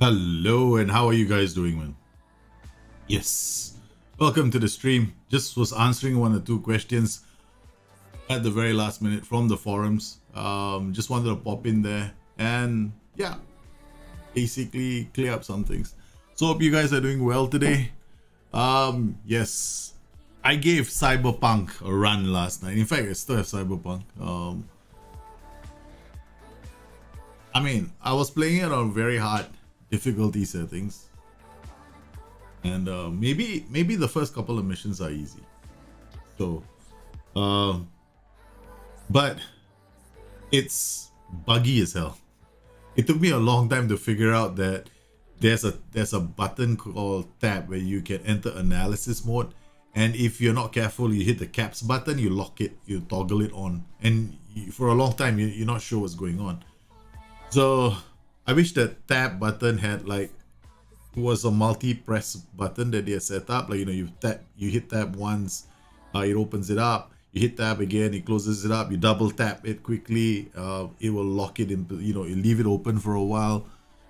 Hello, and how are you guys doing, man? Yes. Welcome to the stream. Just was answering one or two questions at the very last minute from the forums. Just wanted to pop in there and yeah, basically clear up some things. So hope you guys are doing well today. Yes. I gave Cyberpunk a run last night. In fact, I still have Cyberpunk. I was playing it on very hard difficulty settings, and maybe the first couple of missions are easy. So, but it's buggy as hell. It took me a long time to figure out that there's a button called tab where you can enter analysis mode, and if you're not careful, you hit the caps button, you lock it, you toggle it on, and for a long time you're not sure what's going on. So I wish that tab button had was a multi-press button that they set up. Like, you hit tab once, it opens it up. You hit tab again, it closes it up. You double tap it quickly, it will lock it into, you leave it open for a while.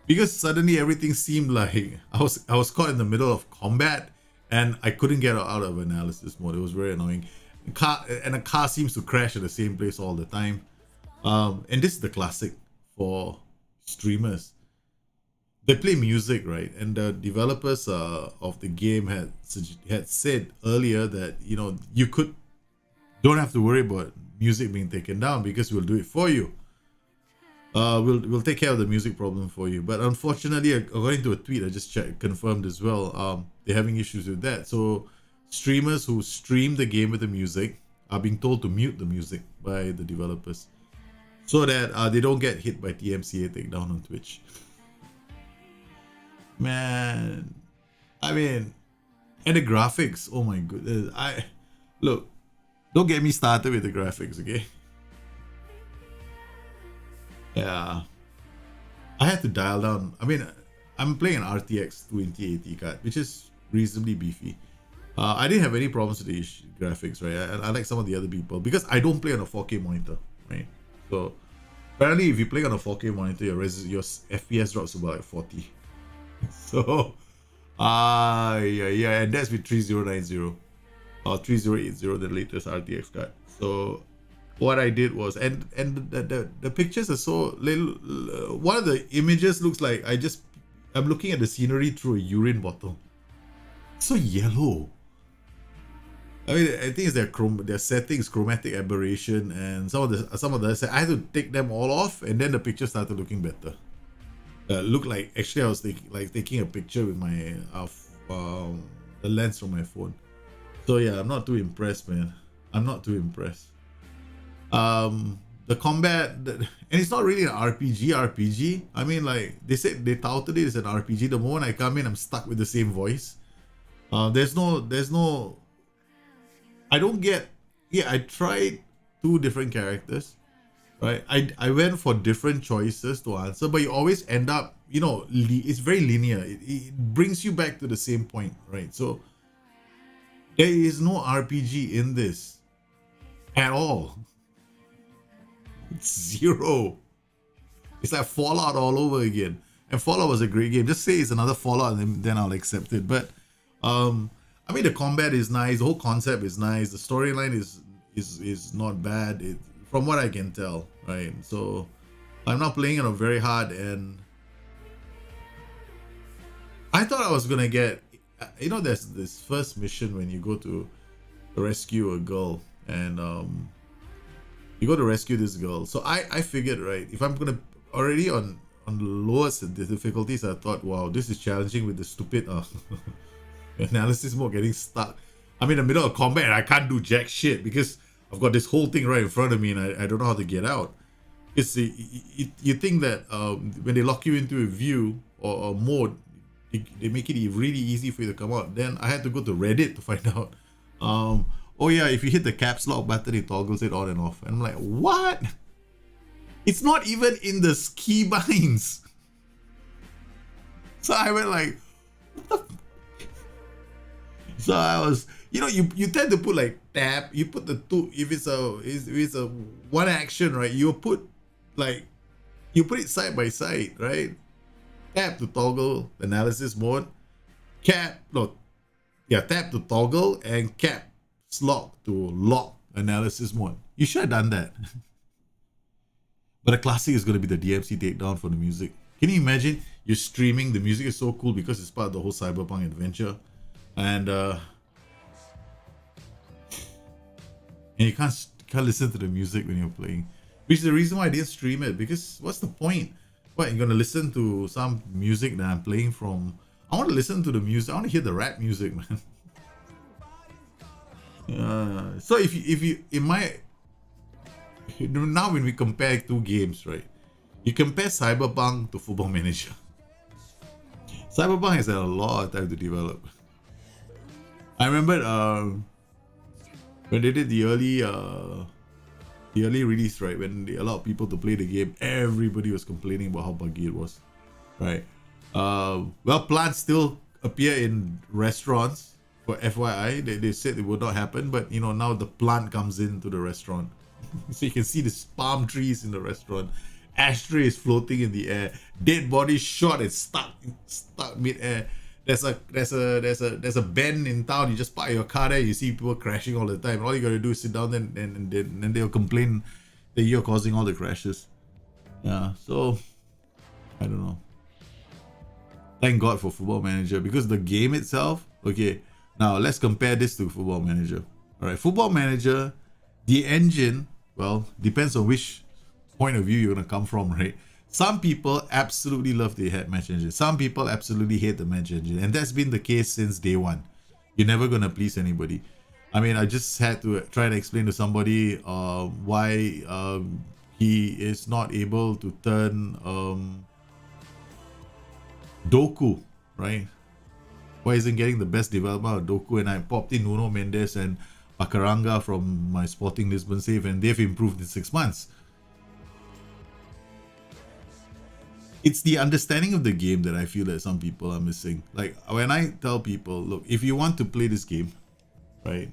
Because suddenly everything seemed like I was caught in the middle of combat and I couldn't get out of analysis mode. It was very annoying. A car seems to crash at the same place all the time. And this is the classic for streamers. They play music, right? And the developers of the game had said earlier that you don't have to worry about music being taken down because we'll do it for you. We'll take care of the music problem for you. But unfortunately, according to a tweet I just confirmed as well, they're having issues with that. So streamers who stream the game with the music are being told to mute the music by the developers, so that they don't get hit by TMCA takedown on Twitch. Man, and the graphics, oh my goodness. Look, don't get me started with the graphics, okay? Yeah, I had to dial down. I'm playing an RTX 2080 card, which is reasonably beefy. I didn't have any problems with the graphics, right? I like some of the other people because I don't play on a 4K monitor, right? So apparently, if you play on a 4K monitor, your FPS drops to about like 40. So, yeah, and that's with 3090 or 3080, the latest RTX card. So, what I did was, and the pictures are so little. One of the images looks like I'm looking at the scenery through a urine bottle. It's so yellow. I think it's their settings, chromatic aberration, and some of the I had to take them all off, and then the picture started looking better. Looked like actually I was taking a picture with my the lens from my phone. So yeah, I'm not too impressed, man. I'm not too impressed. The combat, and it's not really an RPG. They said they touted it as an RPG. The moment I come in, I'm stuck with the same voice. There's no. I don't get. Yeah, I tried 2 different characters, right? I went for different choices to answer, but you always end up, it's very linear. It brings you back to the same point, right? So there is no RPG in this at all. It's zero. It's like Fallout all over again. And Fallout was a great game. Just say it's another Fallout, and then I'll accept it. But the combat is nice. The whole concept is nice. The storyline is not bad. From what I can tell, right? So I'm not playing it on very hard, and I thought I was gonna get, there's this first mission when you go to rescue a girl, and you go to rescue this girl. So I figured, right, if I'm gonna already on the lowest difficulties, I thought, wow, this is challenging with the stupid analysis mode getting stuck. I'm in the middle of combat and I can't do jack shit because I've got this whole thing right in front of me and I don't know how to get out. You think that when they lock you into a view or mode, they make it really easy for you to come out. Then I had to go to Reddit to find out. Oh yeah, if you hit the caps lock button, it toggles it on and off. And I'm like, what? It's not even in the key binds. So I went like, what the? So I was, you tend to put like tab. You put the 2. If it's a one action, right? You put it side by side, right? Tap to toggle analysis mode. Tap to toggle and caps lock to lock analysis mode. You should have done that. But the classic is going to be the DMC takedown for the music. Can you imagine? You're streaming. The music is so cool because it's part of the whole Cyberpunk adventure. And you can't listen to the music when you're playing. Which is the reason why I didn't stream it. Because what's the point? What, you're going to listen to some music that I'm playing from? I want to listen to the music. I want to hear the rap music, man. So if you in my now when we compare two games, right? You compare Cyberpunk to Football Manager. Cyberpunk has had a lot of time to develop. I remember when they did the early release, right? When they allowed people to play the game, everybody was complaining about how buggy it was, right? Well, plants still appear in restaurants. For FYI, they said it would not happen, but you know, now the plant comes into the restaurant. So you can see the palm trees in the restaurant. Ashtrays floating in the air. Dead bodies shot and stuck mid-air. There's a bend in town. You just park your car there. You see people crashing all the time. All you gotta do is sit down and they'll complain that you're causing all the crashes. Yeah. So I don't know. Thank God for Football Manager because the game itself. Okay. Now let's compare this to Football Manager. All right. Football Manager, the engine. Well, depends on which point of view you're gonna come from, right? Some people absolutely love the match engine. Some people absolutely hate the match engine, and that's been the case since day one. You're never gonna please anybody. I mean, I just had to try to explain to somebody why he is not able to turn Doku, right? Why isn't getting the best development of Doku? And I popped in Nuno Mendes and Pakaranga from my Sporting Lisbon save, and they've improved in 6 months. It's the understanding of the game that I feel that some people are missing. Like when I tell people, look, if you want to play this game, right,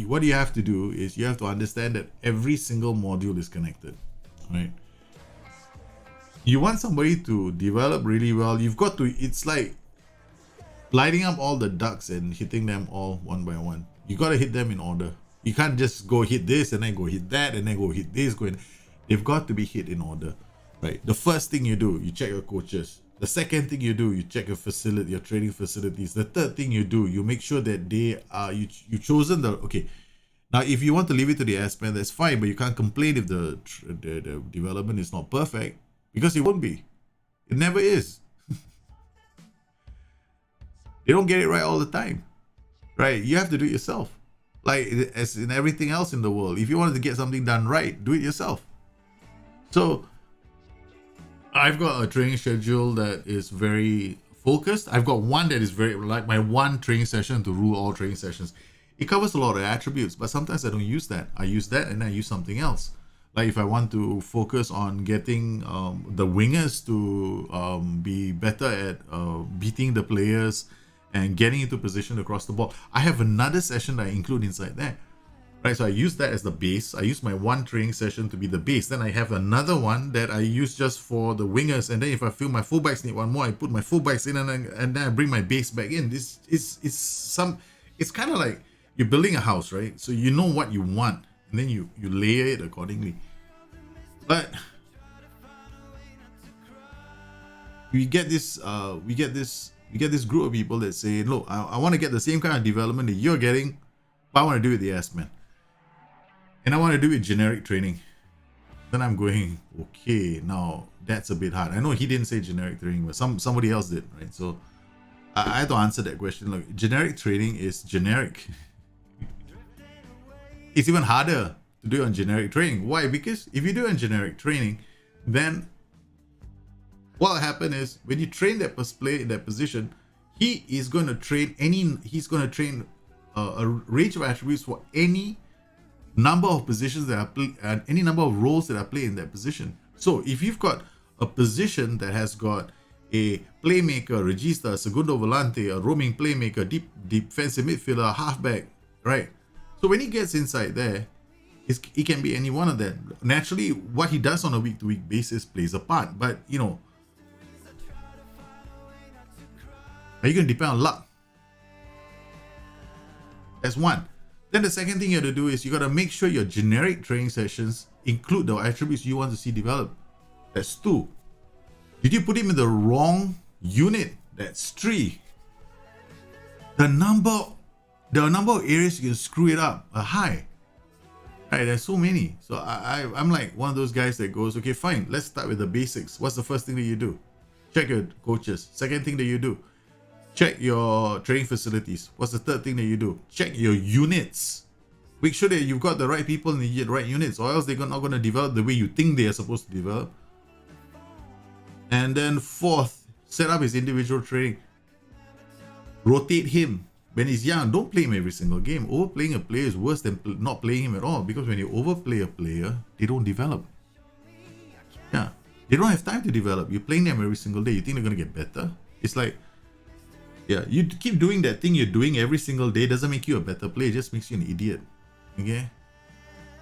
what you have to do is you have to understand that every single module is connected, right? You want somebody to develop really well, you've got to, it's like lighting up all the ducks and hitting them all one by one. You got to hit them in order. You can't just go hit this and then go hit that and then go hit this. They've got to be hit in order, right? The first thing you do, you check your coaches. The second thing you do, you check your facility, your training facilities. The third thing you do, you make sure that they are you chosen the okay. Now, if you want to leave it to the S-man, that's fine, but you can't complain if the development is not perfect because it won't be. It never is. They don't get it right all the time, right? You have to do it yourself. Like as in everything else in the world, if you wanted to get something done right, do it yourself. So I've got a training schedule that is very focused. I've got one that is very like my one training session to rule all training sessions. It covers a lot of attributes, but sometimes I don't use that. I use that and I use something else. Like if I want to focus on getting the wingers to be better at beating the players and getting into position across the ball, I have another session that I include inside there. Right, so I use that as the base. I use my one training session to be the base. Then I have another one that I use just for the wingers. And then if I feel my fullbacks need one more, I put my fullbacks in and then I bring my base back in. This it's kind of like you're building a house, right? So you know what you want, and then you layer it accordingly. But we get this group of people that say, look, I want to get the same kind of development that you're getting, but I want to do it the ass man. And I want to do it generic training. Then I'm going, okay, now that's a bit hard. I know he didn't say generic training, but somebody else did, right? So I had to answer that question. Look, generic training is generic. It's even harder to do it on generic training. Why? Because if you do it on generic training, then what will happen is when you train that player in that position, he's going to train a range of attributes for any number of positions that are any number of roles that are played in that position. So if you've got a position that has got a playmaker, regista, segundo volante, a roaming playmaker, deep defensive midfielder, halfback, right? So when he gets inside there, it can be any one of them. Naturally, what he does on a week-to-week basis plays a part, but you know, Are you going to depend on luck? That's one. Then the second thing you have to do is you got to make sure your generic training sessions include the attributes you want to see developed. That's two. Did you put him in the wrong unit? That's three. The number of areas you can screw it up are high. Right, there's so many. So I'm like one of those guys that goes, okay, fine, let's start with the basics. What's the first thing that you do? Check your coaches. Second thing that you do, check your training facilities. What's the third thing that you do? Check your units. Make sure that you've got the right people in the right units, or else they're not going to develop the way you think they are supposed to develop. And then fourth, set up his individual training. Rotate him. When he's young, don't play him every single game. Overplaying a player is worse than not playing him at all, because when you overplay a player, they don't develop. Yeah, they don't have time to develop. You're playing them every single day. You think they're going to get better? It's like, yeah, you keep doing that thing you're doing every single day doesn't make you a better player. It just makes you an idiot. Okay?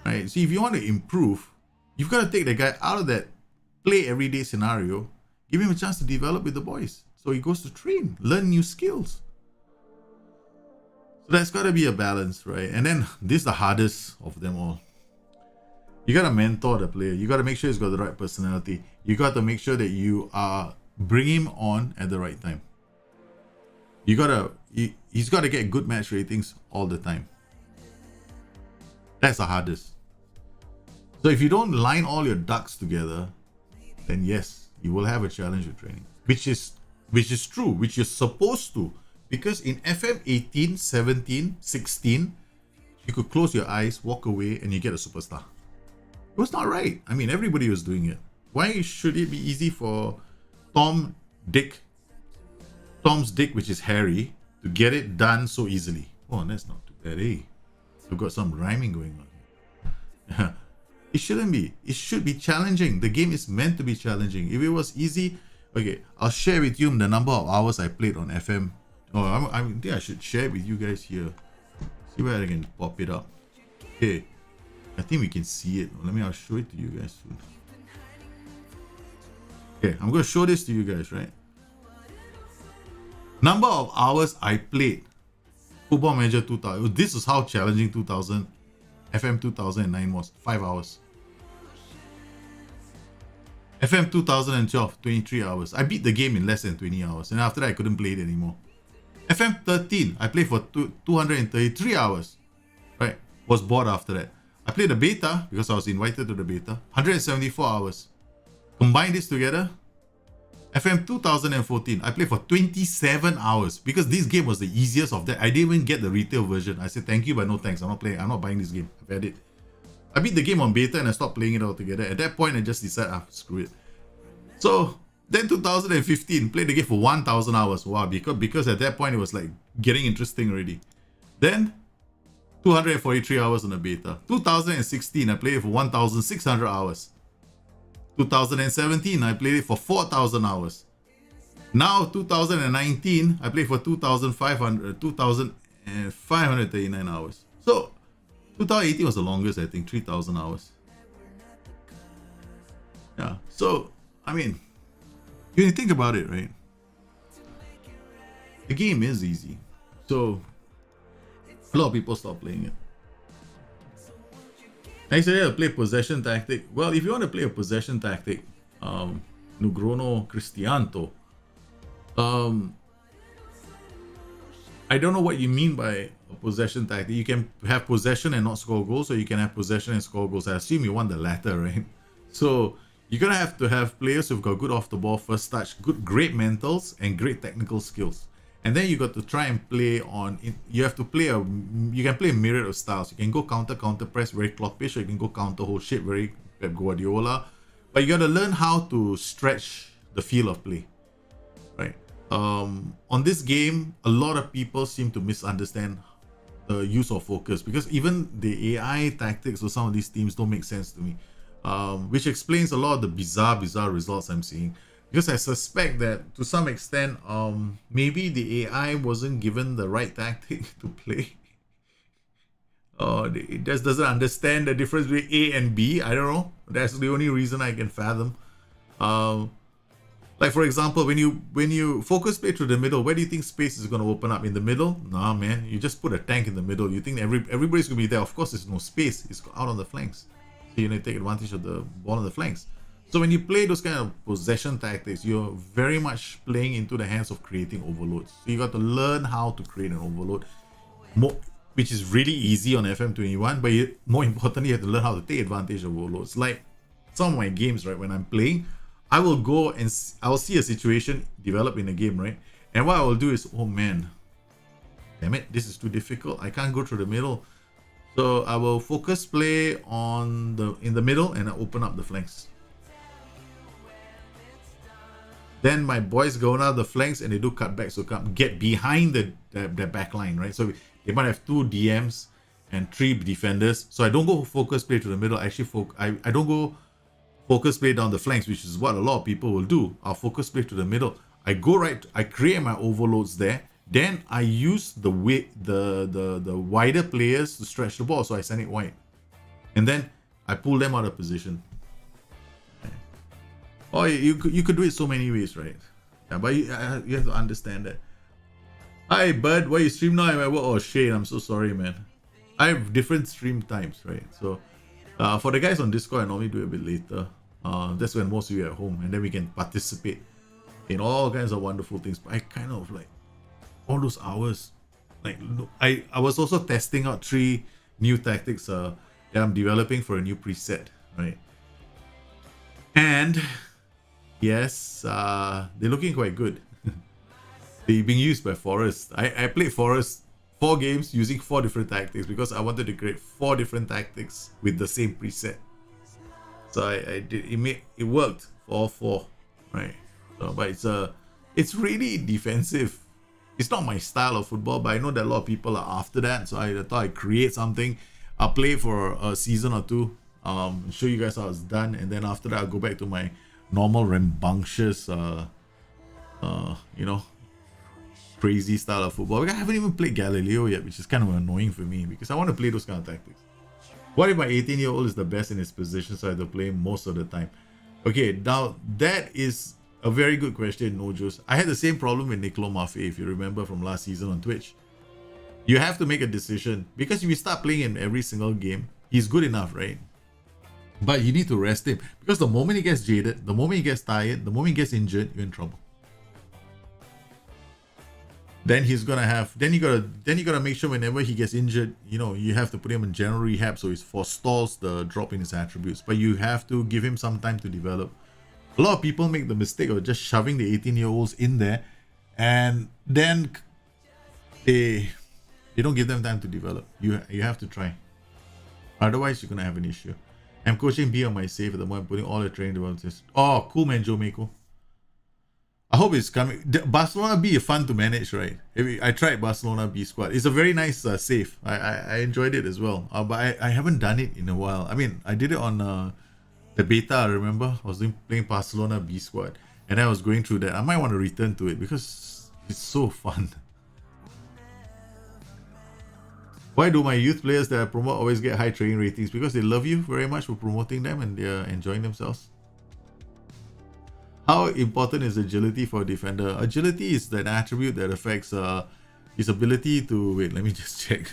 Right? See, if you want to improve, you've got to take the guy out of that play everyday scenario, give him a chance to develop with the boys. So he goes to train, learn new skills. So there's got to be a balance, right? And then this is the hardest of them all. You got to mentor the player. You got to make sure he's got the right personality. You got to make sure that you bring him on at the right time. He's got to get good match ratings all the time. That's the hardest. So if you don't line all your ducks together, then yes, you will have a challenge with training, which is true, which you're supposed to. Because in FM 18, 17, 16, you could close your eyes, walk away, and you get a superstar. It was not right. I mean, everybody was doing it. Why should it be easy for Tom's Dick, which is Harry, to get it done so easily? Oh, that's not too bad, eh? We've got some rhyming going on here. It shouldn't be. It should be challenging. The game is meant to be challenging. If it was easy, okay, I'll share with you the number of hours I played on FM. Oh, I think I should share it with you guys here. See where I can pop it up. Okay, I think we can see it. I'll show it to you guys soon. Okay, I'm going to show this to you guys, right? Number of hours I played Football Manager 2000. This is how challenging FM 2009 was. 5 hours. FM 2012, 23 hours. I beat the game in less than 20 hours. And after that, I couldn't play it anymore. FM 13, I played for 233 hours. Right? Was bored after that. I played the beta because I was invited to the beta. 174 hours. Combine this together. FM 2014, I played for 27 hours because this game was the easiest of that. I didn't even get the retail version. I said thank you, but no thanks. I'm not playing. I'm not buying this game. I've had it. I beat the game on beta and I stopped playing it altogether. At that point, I just decided, screw it. So then 2015, played the game for 1,000 hours. Wow, because at that point it was like getting interesting already. Then 243 hours on the beta. 2016, I played it for 1,600 hours. 2017, I played it for 4,000 hours. Now 2019, I played for 2,539 hours. So 2018 was the longest, I think, 3,000 hours. Yeah, so I mean, when you think about it, right? The game is easy. So a lot of people stop playing it. I said play possession tactic. Well, if you want to play a possession tactic, Nugrono Cristianto, I don't know what you mean by a possession tactic. You can have possession and not score goals, or you can have possession and score goals. I assume you want the latter, right? So you're gonna have to have players who've got good off the ball first touch, great mentals, and great technical skills. And then you got to try and play on. You have to play you can play a myriad of styles. You can go counter press, very clockish, or you can go counter whole shit, very Pep Guardiola. But you got to learn how to stretch the field of play, right? On this game, a lot of people seem to misunderstand the use of focus, because even the AI tactics of some of these teams don't make sense to me, which explains a lot of the bizarre results I'm seeing. Because I suspect that to some extent, maybe the AI wasn't given the right tactic to play. It just doesn't understand the difference between A and B. I don't know. That's the only reason I can fathom. Like for example, when you focus play through the middle, where do you think space is going to open up? In the middle? Nah, man. You just put a tank in the middle. You think everybody's going to be there? Of course, there's no space. It's out on the flanks. So you need to take advantage of the ball on the flanks. So when you play those kind of possession tactics, you're very much playing into the hands of creating overloads. So you got to learn how to create an overload, which is really easy on FM21. But more importantly, you have to learn how to take advantage of overloads. Like some of my games, right? When I'm playing, I will go and I will see a situation develop in a game, right? And what I will do is, oh man, damn it, this is too difficult. I can't go through the middle. So I will focus play in the middle and I open up the flanks. Then my boys go down the flanks and they do cutbacks, so get behind the back line, right? So they might have 2 DMs and 3 defenders. So I don't go focus play to the middle. I actually I don't go focus play down the flanks, which is what a lot of people will do. I'll focus play to the middle. I go right, I create my overloads there. Then I use the wider players to stretch the ball, so I send it wide. And then I pull them out of position. Oh, you could do it so many ways, right? Yeah, but you have to understand that. Hi, bud. Why you stream now? I'm at work. Oh, Shane, I'm so sorry, man. I have different stream times, right? So, for the guys on Discord, I normally do it a bit later. That's when most of you are at home, and then we can participate in all kinds of wonderful things. But I kind of like all those hours. Like, I was also testing out 3 new tactics that I'm developing for a new preset, right? And yes, they're looking quite good. They're being used by Forest. I played Forest 4 games using 4 different tactics because I wanted to create 4 different tactics with the same preset. So I did it worked for all 4, right? So, but it's really defensive. It's not my style of football, but I know that a lot of people are after that. So I thought I'd create something. I'll play for a season or 2. Show you guys how it's done, and then after that I'll go back to my normal rambunctious crazy style of football. I haven't even played Galileo yet, which is kind of annoying for me because I want to play those kind of tactics. What if my 18-year-old is the best in his position, so I have to play most of the time? Okay, now that is a very good question, Nojos. I had the same problem with Nicolo Maffei, if you remember from last season on Twitch. You have to make a decision because if you start playing in every single game, he's good enough, right? But you need to rest him because the moment he gets jaded, the moment he gets tired, the moment he gets injured, you're in trouble. Then he's gonna have. Then you gotta make sure whenever he gets injured, you have to put him in general rehab so it forestalls the drop in his attributes. But you have to give him some time to develop. A lot of people make the mistake of just shoving the 18-year-olds in there, and then they don't give them time to develop. You have to try. Otherwise, you're gonna have an issue. I'm coaching B on my save at the moment, putting all the training developments. Oh, cool, man, Joe Mako. I hope it's coming. Barcelona B is fun to manage, right? I tried Barcelona B squad. It's a very nice save. I enjoyed it as well. But I haven't done it in a while. I mean, I did it on the beta, I remember. I was playing Barcelona B squad. And I was going through that. I might want to return to it because it's so fun. Why do my youth players that I promote always get high training ratings? Because they love you very much for promoting them and they're enjoying themselves. How important is agility for a defender? Agility is an attribute that affects his ability to... Wait, let me just check.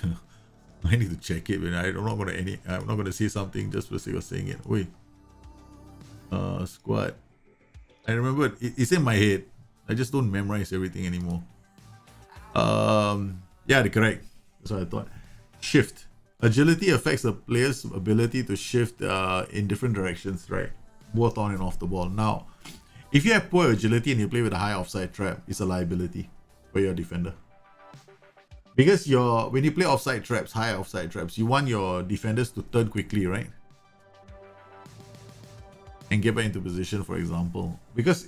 I need to check it. But I'm not gonna say something just for the sake of saying it. Wait. Squad. I remember it's in my head. I just don't memorize everything anymore. Yeah, they're correct. That's what I thought. Shift. Agility affects a player's ability to shift in different directions, right? Both on and off the ball. Now, if you have poor agility and you play with a high offside trap, it's a liability for your defender. Because when you play offside traps, high offside traps, you want your defenders to turn quickly, right? And get back into position, for example. Because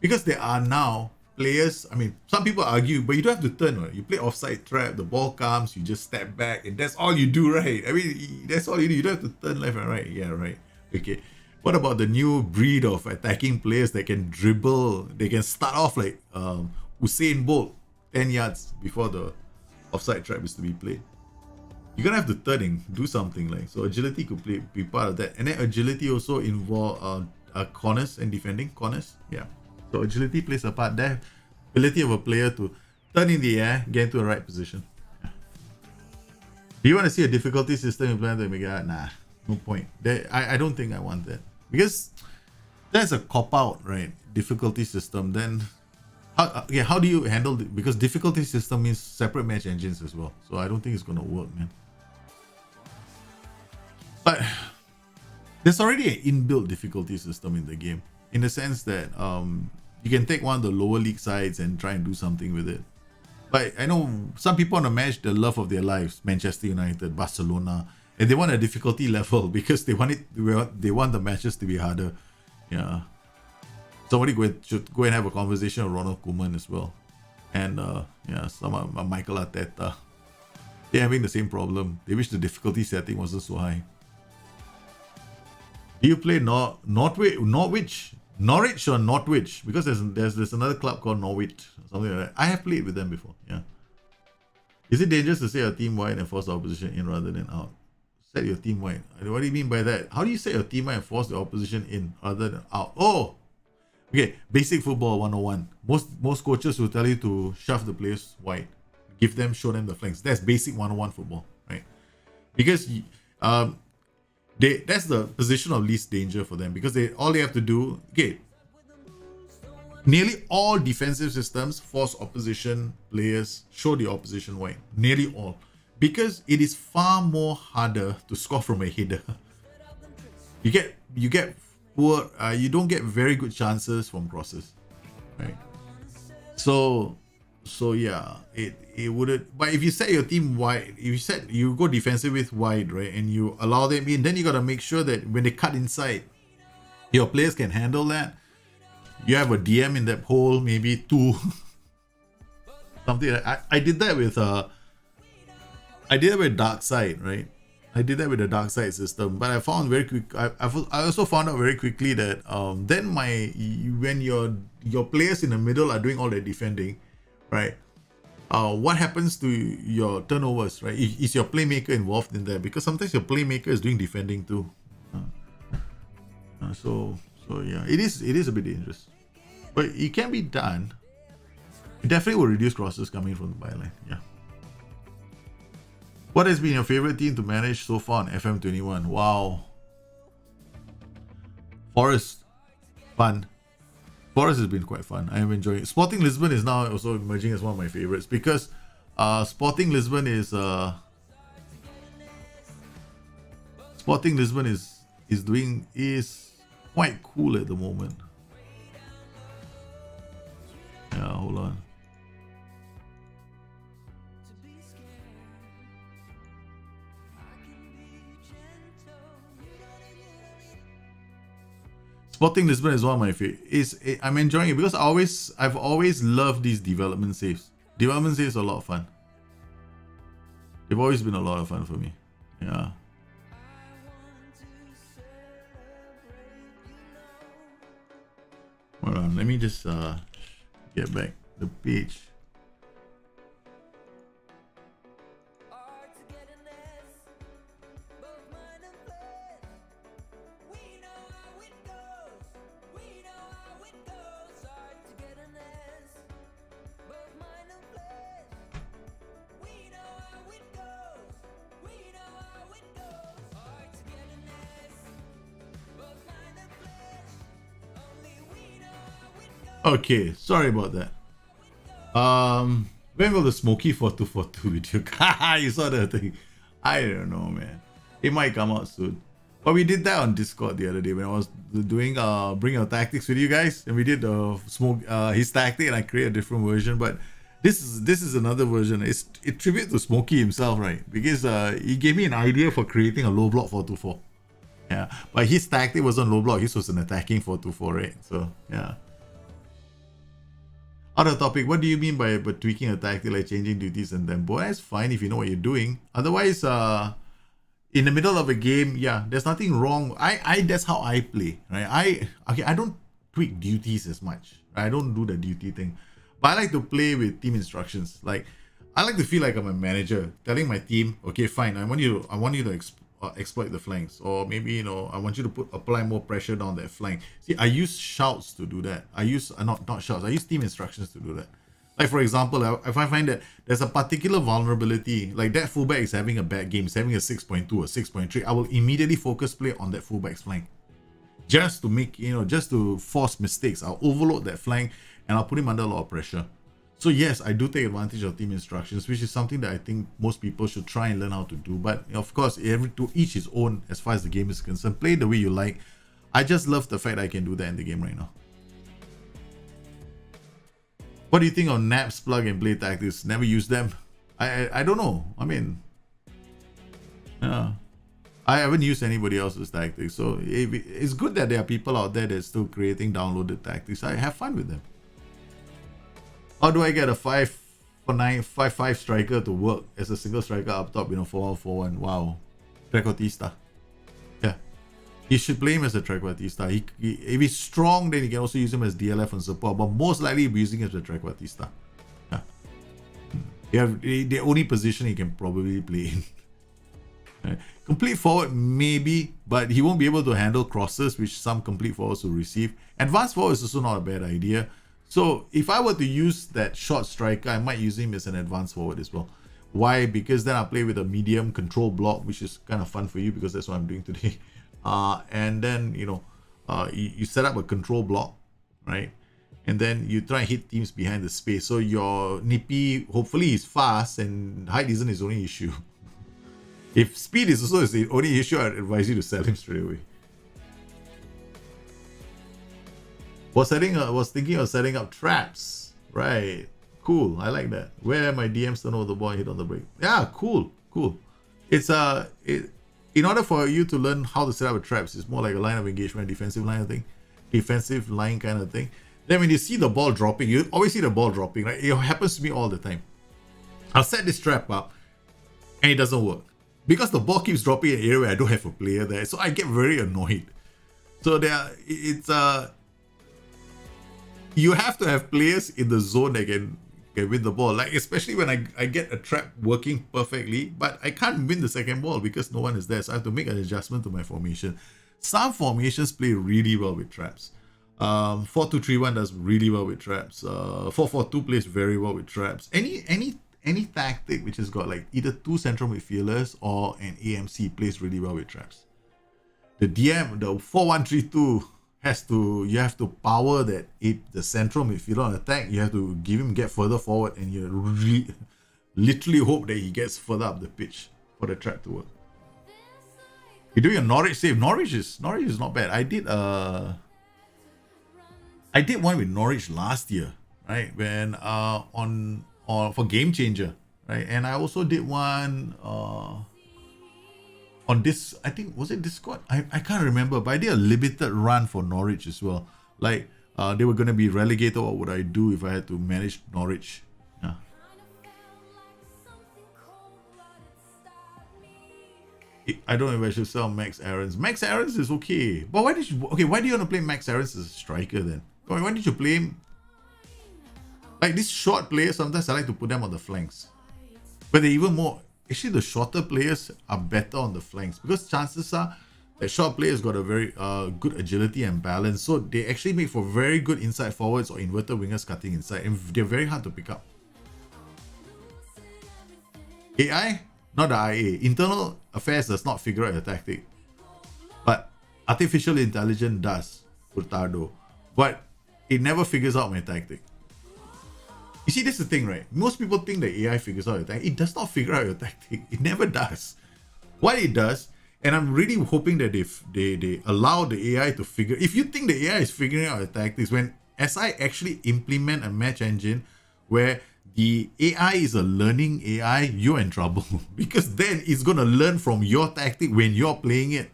because there are now players, I mean, some people argue, but you don't have to turn, right? You play offside trap, the ball comes, you just step back, and that's all you do, right? I mean, that's all you do. You don't have to turn left and right. Yeah, right. Okay. What about the new breed of attacking players that can dribble? They can start off like Usain Bolt, 10 yards before the offside trap is to be played. You're gonna have to turn and do something like so. Agility could be part of that, and then agility also involve corners and defending corners. Yeah. So agility plays a part there. Ability of a player to turn in the air, get into the right position. Yeah. Do you want to see a difficulty system implemented? Nah, no point. I don't think I want that, because that's a cop out, right? Difficulty system. Then, how do you handle it? Because difficulty system means separate match engines as well. So I don't think it's gonna work, man. But there's already an inbuilt difficulty system in the game, in the sense that you can take one of the lower league sides and try and do something with it. But I know some people want to match the love of their lives, Manchester United, Barcelona, and they want a difficulty level because they want the matches to be harder. Yeah. Somebody should go and have a conversation with Ronald Koeman as well, and Michael Arteta. They're having the same problem. They wish the difficulty setting wasn't so high. Do you play Norwich or Norwich? Because there's another club called Norwich, something like that. I have played with them before. Yeah. Is it dangerous to say a team wide and force the opposition in rather than out? Set your team wide. What do you mean by that? How do you set your team wide and force the opposition in rather than out? Oh, okay. Basic football 101. Most coaches will tell you to shove the players wide, show them the flanks. That's basic 101 football, right? Because that's the position of least danger for them, because all they have to do, nearly all defensive systems force opposition players show the opposition wide. Nearly all, because it is far more harder to score from a header. You get poor. You don't get very good chances from crosses, right? So yeah, it wouldn't. But if you set your team wide, you go defensive with wide, right, and you allow them in, then you gotta make sure that when they cut inside, your players can handle that. You have a DM in that hole, maybe two, something like that. I did that with Dark Side, right? I did that with the Dark Side system, but I found very quick. I also found out very quickly that then when your players in the middle are doing all the defending, right? What happens to your turnovers, right? Is your playmaker involved in that? Because sometimes your playmaker is doing defending too. So yeah, it is a bit dangerous, but it can be done. It definitely will reduce crosses coming from the byline. Yeah. What has been your favorite team to manage so far on FM21? Wow. Forest, fun. Forest has been quite fun. I am enjoying it. Sporting Lisbon is now also emerging as one of my favorites, because Sporting Lisbon is quite cool at the moment. Yeah, hold on. Sporting Lisbon is one of my favorites. I'm enjoying it because I've always loved these development saves. Development saves are a lot of fun. They've always been a lot of fun for me. Yeah. Hold on, let me just get back the page. Okay, sorry about that. When will the Smoky 4242 video? You saw that thing? I don't know, man. It might come out soon. But we did that on Discord the other day when I was doing Bring Your Tactics with you guys, and we did his tactic, and I created a different version. But this is another version. It's tribute to Smokey himself, right? Because he gave me an idea for creating a low block 424. Yeah, but his tactic wasn't low block. His was an attacking 424, right? So yeah. Other topic, what do you mean by tweaking a tactic, like changing duties and tempo? That's fine if you know what you're doing. Otherwise, in the middle of a game, yeah, there's nothing wrong. That's how I play, right? I don't tweak duties as much. I don't do the duty thing, but I like to play with team instructions. Like, I like to feel like I'm a manager telling my team, okay, fine, I want you to exploit the flanks, or maybe, you know, I want you to apply more pressure down that flank. See, I use shouts to do that. I use not shouts. I use team instructions to do that. Like, for example, if I find that there's a particular vulnerability, like that fullback is having a bad game, it's having a 6.2 or 6.3, I will immediately focus play on that fullback's flank, just to make, you know, just to force mistakes. I'll overload that flank and I'll put him under a lot of pressure. So yes, I do take advantage of team instructions, which is something that I think most people should try and learn how to do. But of course, to each his own as far as the game is concerned. Play the way you like. I just love the fact I can do that in the game right now. What do you think of Naps plug and play tactics? Never use them. I don't know. I mean, yeah, I haven't used anybody else's tactics. So it's good that there are people out there that's still creating downloaded tactics. I have fun with them. How do I get a 5-5 striker to work as a single striker up top in a 4-1-4-1? Wow. Trequartista. Yeah. You should play him as a Trequartista. If he's strong, then you can also use him as DLF and support, but most likely you'll be using him as a Trequartista. Yeah. The only position he can probably play in. Right. Complete forward, maybe, but he won't be able to handle crosses, which some complete forwards will receive. Advanced forward is also not a bad idea. So if I were to use that short striker, I might use him as an advanced forward as well. Why? Because then I'll play with a medium control block, which is kind of fun for you because that's what I'm doing today. And then, you know, you set up a control block, right? And then you try and hit teams behind the space. So your Nippy, hopefully, is fast and height isn't his only issue. If speed is also the only issue, I'd advise you to sell him straight away. Was thinking of setting up traps. Right. Cool. I like that. Where my DMs turn over the ball and hit on the break. Yeah, cool. It's in order for you to learn how to set up a traps, it's more like a line of engagement, defensive line kind of thing. Then when you see the ball dropping, you always see the ball dropping, right? It happens to me all the time. I'll set this trap up and it doesn't work. Because the ball keeps dropping in an area where I don't have a player there. So I get very annoyed. So you have to have players in the zone that can win the ball. Like, especially when I get a trap working perfectly, but I can't win the second ball because no one is there. So I have to make an adjustment to my formation. Some formations play really well with traps. 4-2-3-1 does really well with traps. 4-4-2 plays very well with traps. Any tactic which has got like either two central midfielders or an AMC plays really well with traps. The 4-1-3-2 you have to power that. If the central midfielder on attack, you have to give him get further forward, and you literally hope that he gets further up the pitch for the trap to work. You're doing a Norwich save. Norwich is not bad. I did one with Norwich last year, right? When for Game Changer, right? And I also did one on this, I think, was it Discord? I can't remember, but I did a limited run for Norwich as well. Like, they were going to be relegated. What would I do if I had to manage Norwich? Yeah. I don't know if I should sell Max Aarons. Max Aarons is okay. But why do you want to play Max Aarons as a striker then? Why did you play him? Like, these short players, sometimes I like to put them on the flanks. But they're even more... Actually, the shorter players are better on the flanks because chances are that short players got a very good agility and balance. So they actually make for very good inside forwards or inverted wingers cutting inside. And they're very hard to pick up. AI? Not the IA. Internal affairs does not figure out your tactic. But artificial intelligence does, Hurtado. But it never figures out my tactic. You see, that's the thing, right? Most people think that AI figures out your tactic. It does not figure out your tactic. It never does. What it does, and I'm really hoping that they allow the AI to figure... If you think the AI is figuring out your tactics, as I actually implement a match engine where the AI is a learning AI, you're in trouble. Because then it's going to learn from your tactic when you're playing it.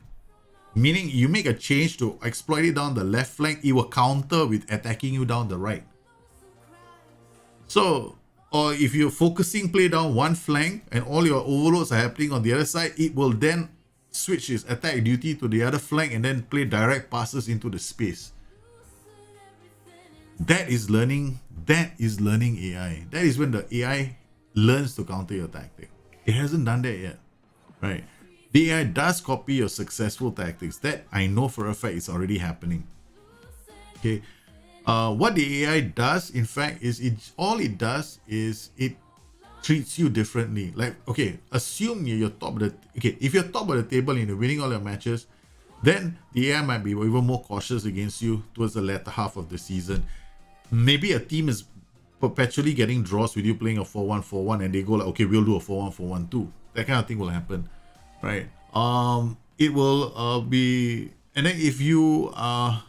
Meaning, you make a change to exploit it down the left flank, it will counter with attacking you down the right. So, or if you're focusing play down one flank and all your overloads are happening on the other side, it will then switch its attack duty to the other flank and then play direct passes into the space. That is learning AI. That is when the AI learns to counter your tactic. It hasn't done that yet, right? The AI does copy your successful tactics. That I know for a fact is already happening. Okay. What the AI does, in fact, is it does is it treats you differently. Like, okay, assume you're top of the if you're top of the table and you're winning all your matches, then the AI might be even more cautious against you towards the latter half of the season. Maybe a team is perpetually getting draws with you playing a 4-1-4-1 and they go like, okay, we'll do a 4-1-4-1 too. That kind of thing will happen, right? It will be, and then if you are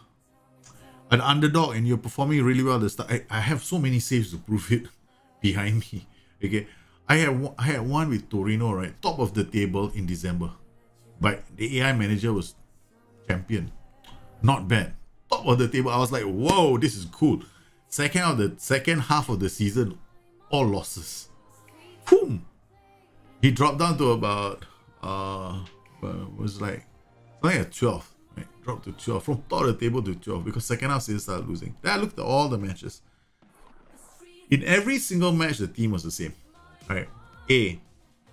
an underdog and you're performing really well at the start, I have so many saves to prove it behind me. Okay, I had one with Torino, right, top of the table in December, but the AI manager was champion, not bad, top of the table. I was like, whoa, this is cool. Second half of the season, all losses. Boom. He dropped down to about was like a 12. Right? Dropped to 12 from top of the table to 12 because second half he started losing. Then I looked at all the matches. In every single match, the team was the same. Right?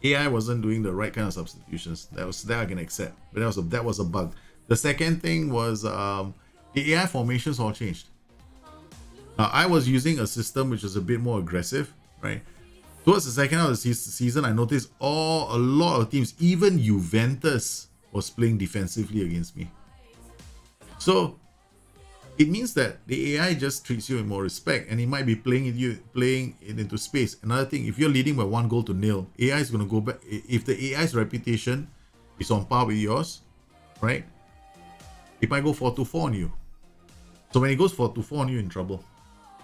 AI wasn't doing the right kind of substitutions. That I can accept, but that was a bug. The second thing was the AI formations all changed. I was using a system which was a bit more aggressive, right? Towards the second half of the season, I noticed a lot of teams, even Juventus, was playing defensively against me. So it means that the AI just treats you with more respect, and it might be playing it into space. Another thing, if you're leading by 1-0, AI is going to go back. If the AI's reputation is on par with yours, right? It might go 4-4 on you. So when it goes 4-4 on you, you're in trouble.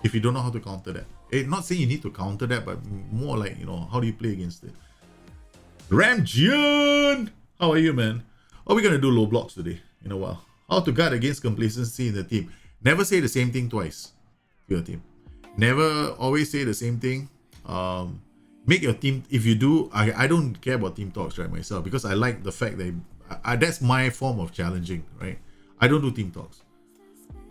If you don't know how to counter that. Not saying you need to counter that, but more like, how do you play against it? Ramjian! How are you, man? Are we going to do low blocks today in a while? How to guard against complacency in the team. Never say the same thing twice to your team. Never always say the same thing. Make your team, if you do, I don't care about team talks, right, myself, because I like the fact that that's my form of challenging, right? I don't do team talks.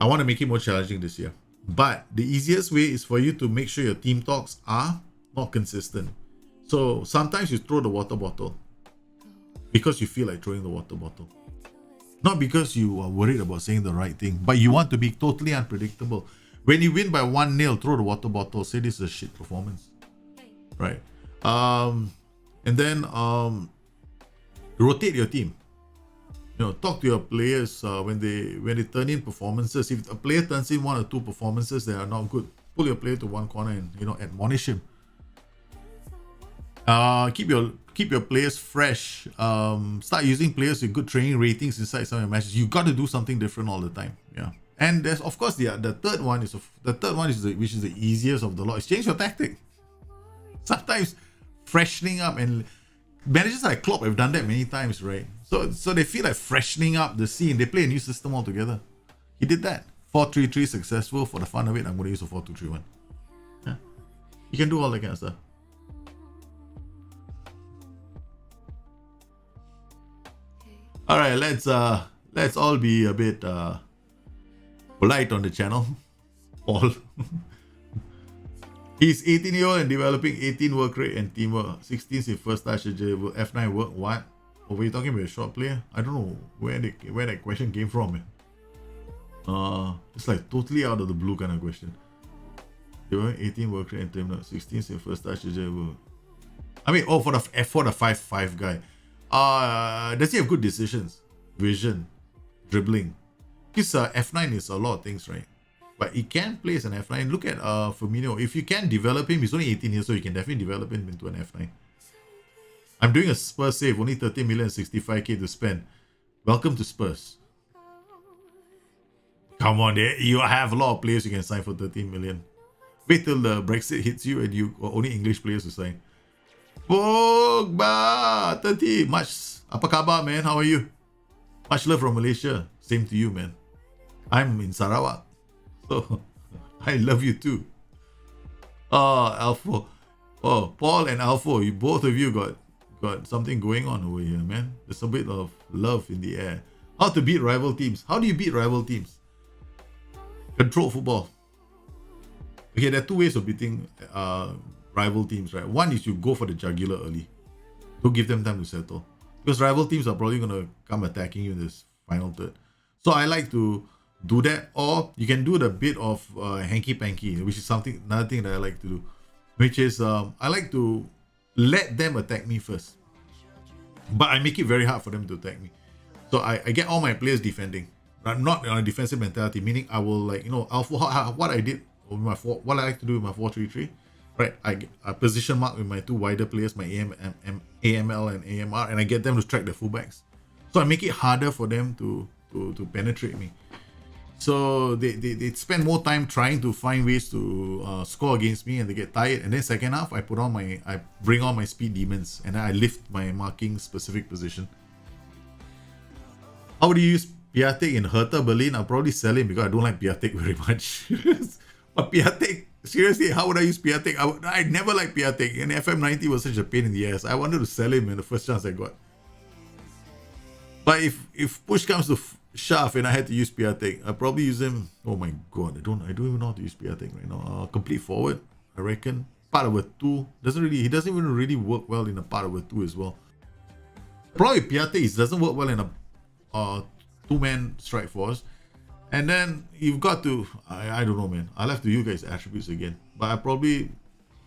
I want to make it more challenging this year. But the easiest way is for you to make sure your team talks are not consistent. So sometimes you throw the water bottle because you feel like throwing the water bottle. Not because you are worried about saying the right thing, but you want to be totally unpredictable. When you win by 1-0, throw the water bottle, say this is a shit performance. Right. And then rotate your team. Talk to your players when they turn in performances. If a player turns in 1 or 2 performances that are not good, pull your player to one corner and admonish him. Keep your players fresh. Start using players with good training ratings inside some of your matches. You got to do something different all the time. Yeah. And there's of course the third one is which is the easiest of the lot. Is change your tactic. Sometimes freshening up, and managers like Klopp have done that many times, right? So they feel like freshening up the scene. They play a new system altogether. He did that. 4-3-3 successful. For the fun of it, I'm going to use a 4-2-3-1. Yeah. You can do all that kind of stuff. All right, let's all be a bit polite on the channel. All. He's 18-year-old and developing 18 work rate and teamwork. 16 in first touch. Will F9 work? What? Or were you talking about a short player? I don't know where that question came from, man. It's like totally out of the blue kind of question. 18 work rate and teamwork. 16 in first touch. For the 5-5 guy. Does he have good decisions, vision, dribbling? Because F9 is a lot of things, right? But he can play as an F9. Look at Firmino. If you can develop him, he's only 18 years, so you can definitely develop him into an F9. I'm doing a Spurs save, only 30 million, 65k to spend. Welcome to Spurs. Come on, you have a lot of players you can sign for 13 million. Wait till the Brexit hits you and you got only English players to sign. Pogba 30. Much. Apa khabar, man? How are you? Much love from Malaysia. Same to you, man. I'm in Sarawak. So, I love you too. Alfo. Oh, Paul and Alfo, both of you got something going on over here, man. There's a bit of love in the air. How to beat rival teams. How do you beat rival teams? Control football. Okay, there are 2 ways of beating rival teams, right? One is you go for the jugular early. Don't give them time to settle. because rival teams are probably gonna come attacking you in this final third. So I like to do that, or you can do the bit of hanky panky, which is another thing that I like to do, which is I like to let them attack me first, but I make it very hard for them to attack me. So I get all my players defending. I'm not on a defensive mentality, meaning I will what I did with what I like to do with my 4-3-3, right? I position mark with my two wider players, my AML and AMR, and I get them to strike the fullbacks. So I make it harder for them to penetrate me. So they spend more time trying to find ways to score against me, and they get tired. And then second half, I bring on my speed demons, and then I lift my marking specific position. How do you use Piatek in Hertha Berlin? I'll probably sell him because I don't like Piatek very much. But Piatek, seriously, how would I use Piatek? I never liked Piatek, and FM90 was such a pain in the ass. I wanted to sell him in the first chance I got. But if push comes to shove and I had to use Piatek, I'll probably use him. Oh my god, I don't even know how to use Piatek right now. Complete forward, I reckon. Part of a 2. He doesn't even really work well in a part of a 2 as well. Probably Piatek doesn't work well in a 2-man strike force. And then you've got to, I don't know, man. I'll have to use guys' attributes again. But I probably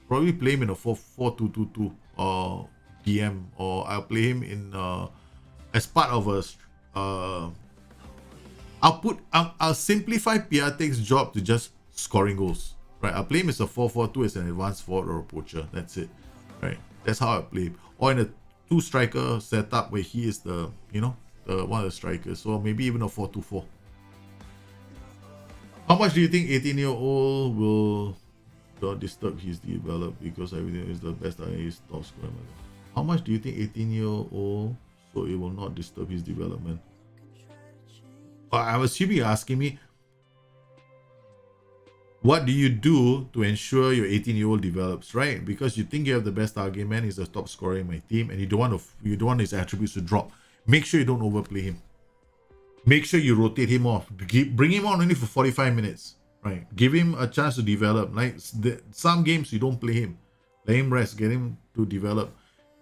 play him in a 4-2-2-2 or PM, or I'll play him in as part of a I'll simplify Piatek's job to just scoring goals. Right? I'll play him as a 4-4-2 as an advanced forward or a poacher. That's it. Right? That's how I play him. Or in a 2-striker setup where he is the one of the strikers. So maybe even a 4-2-4. How much do you think 18-year-old will not disturb his development because everything is the best is top scorer? How much do you think 18-year-old so it will not disturb his development? I was assuming you're asking me, what do you do to ensure your 18-year-old develops, right? Because you think you have the best target man, he's the top scorer in my team, and you don't want his attributes to drop. Make sure you don't overplay him. Make sure you rotate him off. Bring him on only for 45 minutes, right? Give him a chance to develop. Like some games you don't play him. Let him rest, get him to develop.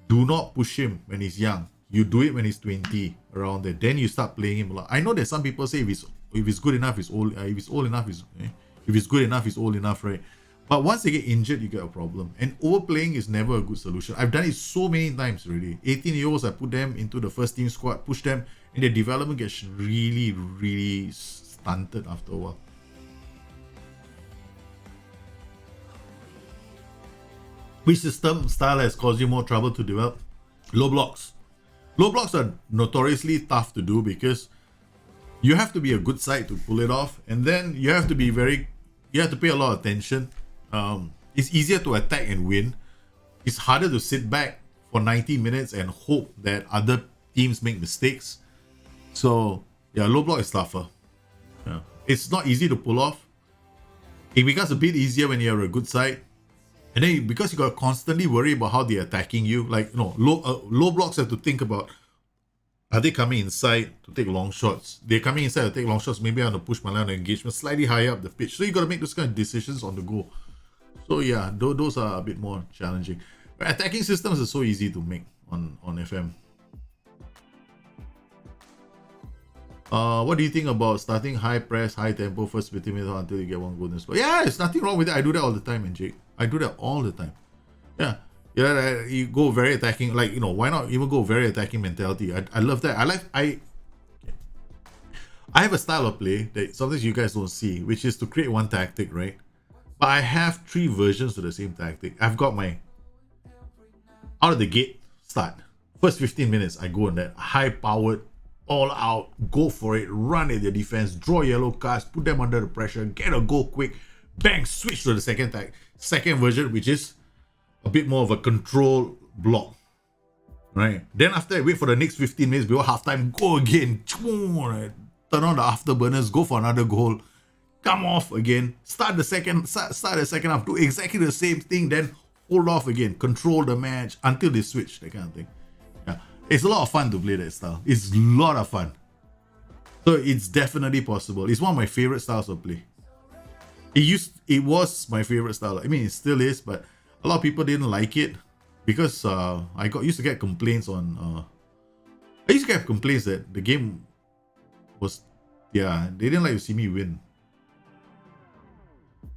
Do not push him when he's young. You do it when he's 20, around there. Then you start playing him a lot. I know that some people say if he's good enough, he's old. If he's old enough, if he's good enough, he's old enough, right? But once they get injured, you get a problem. And overplaying is never a good solution. I've done it so many times already. 18-year-olds, I put them into the first team squad, push them, and their development gets really, really stunted after a while. Which system style has caused you more trouble to develop? Low blocks. Low blocks are notoriously tough to do because you have to be a good side to pull it off, and then you have to pay a lot of attention. It's easier to attack and win. It's harder to sit back for 90 minutes and hope that other teams make mistakes. So yeah, low block is tougher. Yeah. It's not easy to pull off. It becomes a bit easier when you're a good side. And then because you got to constantly worry about how they're attacking you, low blocks have to think about, are they coming inside to take long shots? They're coming inside to take long shots. Maybe I want to push my line of engagement slightly higher up the pitch. So you got to make those kind of decisions on the go. So yeah, those are a bit more challenging. But attacking systems are so easy to make on FM. What do you think about starting high press, high tempo, first 50 minutes until you get one golden spot? Yeah, there's nothing wrong with it. I do that all the time, and Jake. I do that all the time. Yeah. Yeah, you go very attacking, why not even go very attacking mentality? I love that. I have a style of play that sometimes you guys don't see, which is to create one tactic, right? But I have 3 versions of the same tactic. I've got my out of the gate start. First 15 minutes, I go on that high powered, all out, go for it, run at their defense, draw yellow cards, put them under the pressure, get a goal quick, bang, switch to the second version, which is a bit more of a control block, right? Then after I wait for the next 15 minutes before halftime, go again, turn on the afterburners, go for another goal, come off again, start the second half, do exactly the same thing, then hold off again, control the match until they switch, that kind of thing. Yeah, it's a lot of fun to play that style. It's a lot of fun. So it's definitely possible. It's one of my favorite styles of play. It was my favorite style. I mean, it still is, but a lot of people didn't like it because I used to get complaints on I used to get complaints that the game was, yeah, they didn't like to see me win,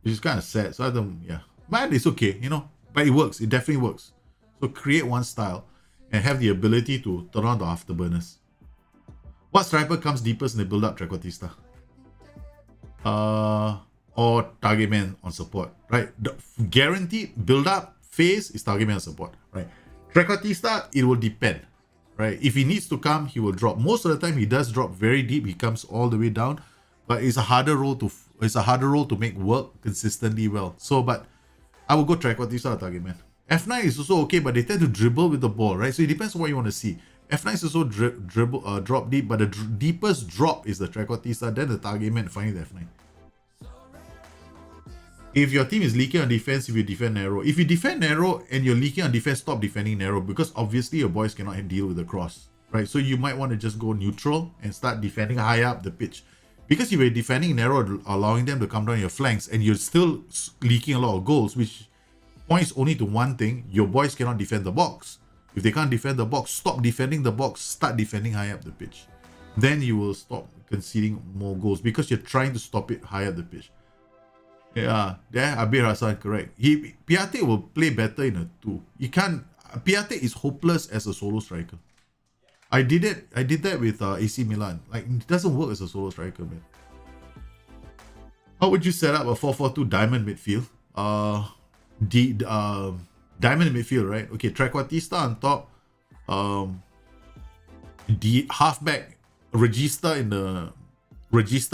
which is kind of sad. So I don't, yeah, but it's okay, you know. But it works. It definitely works. So create one style and have the ability to turn on the afterburners. What striper comes deepest in the build-up, Trequartista? Or target man on support, right? The guaranteed build-up phase is target man on support, right? Trequartista, it will depend, right? If he needs to come, he will drop. Most of the time, he does drop very deep. He comes all the way down, but it's a harder role to make work consistently well. So, but I will go Trequartista or target man. F9 is also okay, but they tend to dribble with the ball, right? So it depends on what you want to see. F9 is also drop deep, but the deepest drop is the Trequartista, then the target man, finally the F9. If your team is leaking on defense, if you defend narrow. If you defend narrow and you're leaking on defense, stop defending narrow, because obviously your boys cannot deal with the cross, right? So you might want to just go neutral and start defending high up the pitch. Because if you're defending narrow, allowing them to come down your flanks, and you're still leaking a lot of goals, which points only to one thing: your boys cannot defend the box. If they can't defend the box, stop defending the box, start defending high up the pitch. Then you will stop conceding more goals, because you're trying to stop it high up the pitch. Yeah, there, Abir Hassan, correct. Piatek will play better in a 2. You can't. Piatek is hopeless as a solo striker. I did that with AC Milan. Like, it doesn't work as a solo striker, man. How would you set up a 4-4-2 diamond midfield? Diamond midfield, right? Okay, Trequartista on top. The halfback, Regista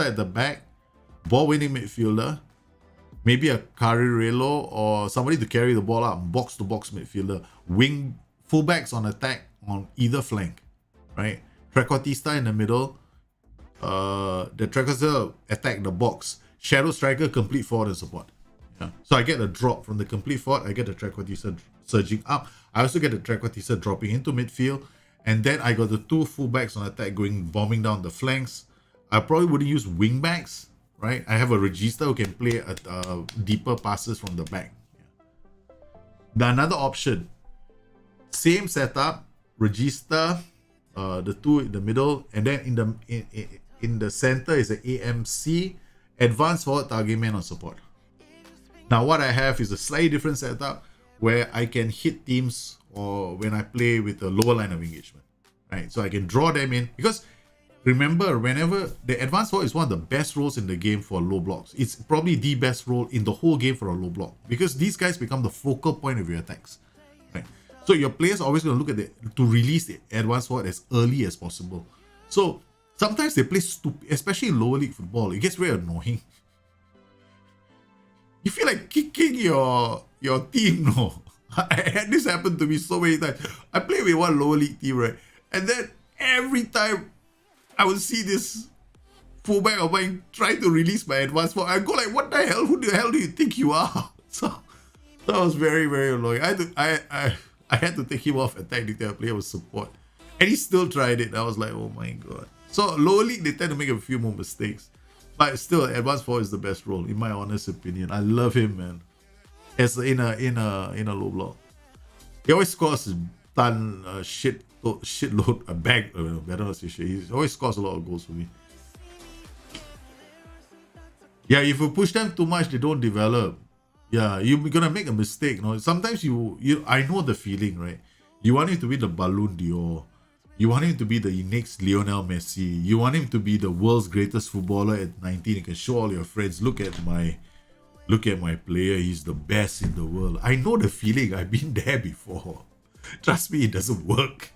at the back, ball winning midfielder. Maybe a Carrillo or somebody to carry the ball up, box to box midfielder. Wing fullbacks on attack on either flank, right? Trequartista in the middle. The Trequartista attack the box. Shadow striker, complete forward and support. Yeah. So I get a drop from the complete forward. I get the Trequartista surging up. I also get the Trequartista dropping into midfield. And then I got the 2 fullbacks on attack bombing down the flanks. I probably wouldn't use wing-backs, right? I have a Regista who can play deeper passes from the back. Yeah. Another option, same setup, Regista, the 2 in the middle, and then in the center is an AMC, advanced forward target man on support. Now what I have is a slightly different setup where I can hit teams or when I play with a lower line of engagement, right? So I can draw them in, because remember, whenever the advanced forward is one of the best roles in the game for low blocks. It's probably the best role in the whole game for a low block, because these guys become the focal point of your attacks, right? So your players are always going to look at to release the advanced forward as early as possible. So sometimes they play stupid, especially in lower league football. It gets very annoying. You feel like kicking your team, no? I had this happen to me so many times. I play with one lower league team, right? And then every time I would see this fullback of mine trying to release my advanced forward, I go like, what the hell? Who the hell do you think you are? So that was very, very annoying. I had to take him off attack detail player with support. And he still tried it. I was like, oh my god. So lower league, they tend to make a few more mistakes. But still, advanced forward is the best role, in my honest opinion. I love him, man. As in a low block. He always scores shitload, a bag, better not say shit. He always scores a lot of goals for me. Yeah, if you push them too much, they don't develop. Yeah, you're gonna make a mistake. No, sometimes I know the feeling, right? You want him to be the Ballon d'Or. You want him to be the next Lionel Messi. You want him to be the world's greatest footballer at 19. You can show all your friends, look at my player. He's the best in the world. I know the feeling. I've been there before. Trust me, it doesn't work.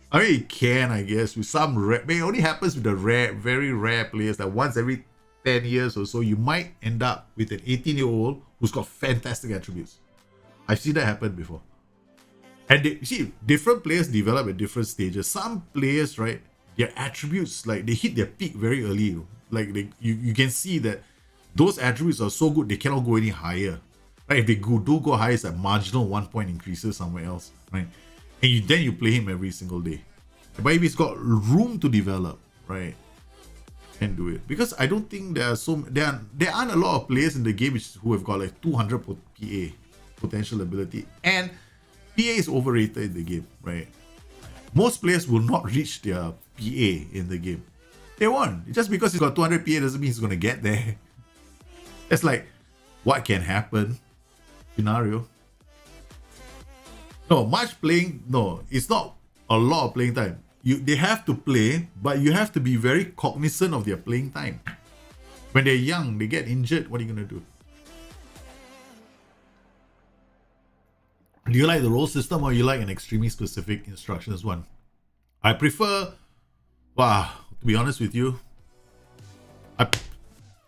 I mean, it can, I guess, with some rare. It only happens with the very rare players that once every 10 years or so, you might end up with an 18-year-old who's got fantastic attributes. I've seen that happen before. And you see, different players develop at different stages. Some players, right, their attributes, like, they hit their peak very early. Like, you can see that those attributes are so good, they cannot go any higher. Right? If they do go higher, it's a marginal 1 point increases somewhere else, right? And then you play him every single day. But if he's got room to develop, right, can do it. Because I don't think there aren't a lot of players in the game who have got like 200 PA, potential ability. And PA is overrated in the game, right? Most players will not reach their PA in the game. They won't. Just because he's got 200 PA doesn't mean he's going to get there. It's like, what can happen? Scenario. No, much playing. No, it's not a lot of playing time. They have to play, but you have to be very cognizant of their playing time. When they're young, they get injured. What are you going to do? Do you like the role system or you like an extremely specific instructions one? I prefer, to be honest with you,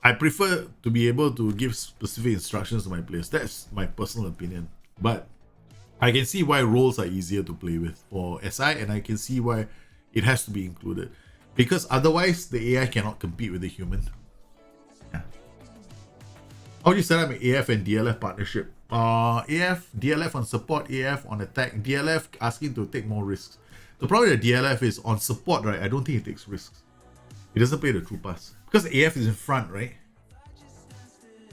I prefer to be able to give specific instructions to my players. That's my personal opinion. But I can see why roles are easier to play with for SI, and I can see why it has to be included. Because otherwise, the AI cannot compete with the human. Yeah. How do you set up an AF and DLF partnership? AF, DLF on support, AF on attack. DLF asking to take more risks. The problem with the DLF is on support, right? I don't think he takes risks. He doesn't play the true pass. Because AF is in front, right?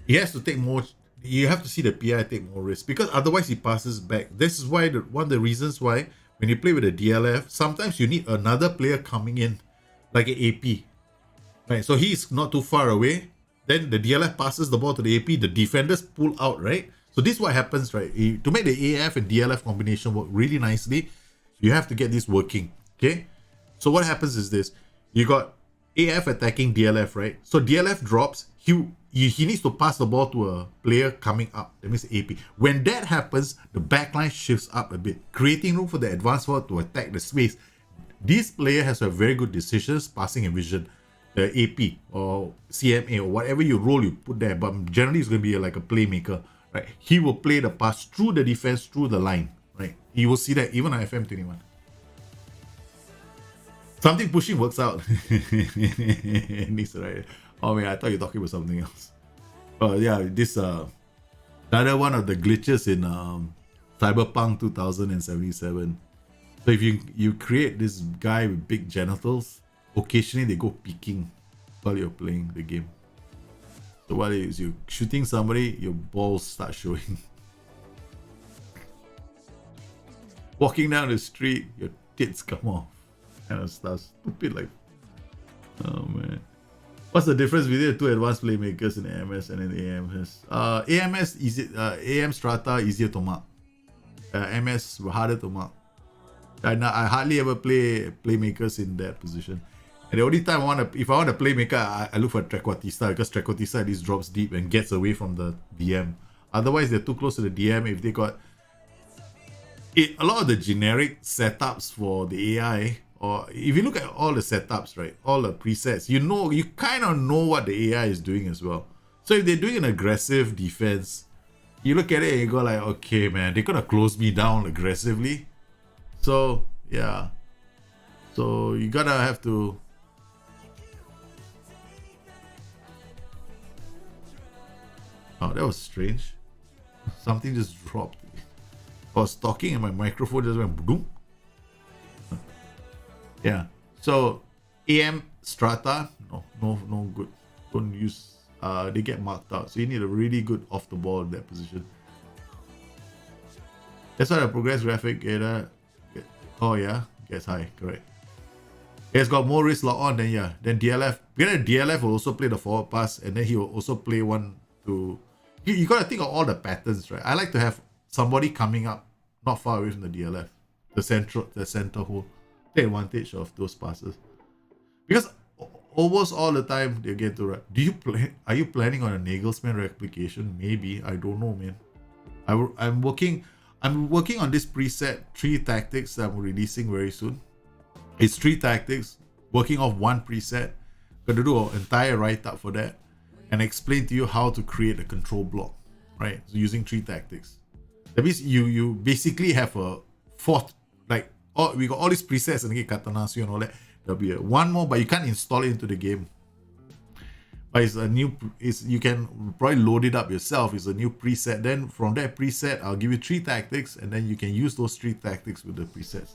He has to take more. You have to see the PI take more risks. Because otherwise he passes back. This is why one of the reasons why when you play with a DLF, sometimes you need another player coming in. Like an AP. Right? So he's not too far away. Then the DLF passes the ball to the AP. The defenders pull out, right? So this is what happens, right? To make the AF and DLF combination work really nicely, you have to get this working, okay? So what happens is this. You got AF attacking DLF, right? So DLF drops. He needs to pass the ball to a player coming up. That means AP. When that happens, the backline shifts up a bit, creating room for the advanced forward to attack the space. This player has to have very good decisions, passing and vision. The AP or CMA or whatever you role you put there, but generally it's going to be like a playmaker. Right. He will play the pass through the defense, through the line. Right. You will see that even on FM21. Something pushing works out. Right. Oh man, I thought you were talking about something else. Oh yeah, this another one of the glitches in Cyberpunk 2077. So if you create this guy with big genitals, occasionally they go peeking while you're playing the game. So what is you shooting somebody, your balls start showing. Walking down the street, your tits come off. Kind of stuff. Stupid like. Oh man. What's the difference between the two advanced playmakers in AMS and in AMS? AMS easy, AM Strata easier to mark. MS harder to mark. I hardly ever play playmakers in that position. And the only time if I want a playmaker, I look for Trequartista because Trequartista at least drops deep and gets away from the DM. Otherwise, they're too close to the DM. If they got a lot of the generic setups for the AI, or if you look at all the setups, right, all the presets, you kind of know what the AI is doing as well. So if they're doing an aggressive defense, you look at it and you go like, okay, man, they're gonna close me down aggressively. So yeah, so you gotta have to. Oh, that was strange. Something just dropped. I was talking and my microphone just went boom. Yeah. So AM Strata, no good. Don't use. They get marked out. So you need a really good off the ball in that position. That's why the progress graphic data. Oh yeah, gets high. Correct. It's got more risk lock on then DLF. Because DLF will also play the forward pass, and then he will also play one to. You gotta think of all the patterns, right? I like to have somebody coming up not far away from the DLF, the center hole. Take advantage of those passes. Because almost all the time they get to right. Are you planning on a Nagelsmann replication? Maybe. I don't know, man. I'm working on this preset 3 tactics that I'm releasing very soon. It's 3 tactics, working off one preset. Gonna do an entire write-up for that and explain to you how to create a control block, right? So using 3 tactics. That means you basically have a fourth, like, we got all these presets and get Katanasu and all that. There'll be one more, but you can't install it into the game. But you can probably load it up yourself. It's a new preset. Then from that preset, I'll give you 3 tactics, and then you can use those 3 tactics with the presets.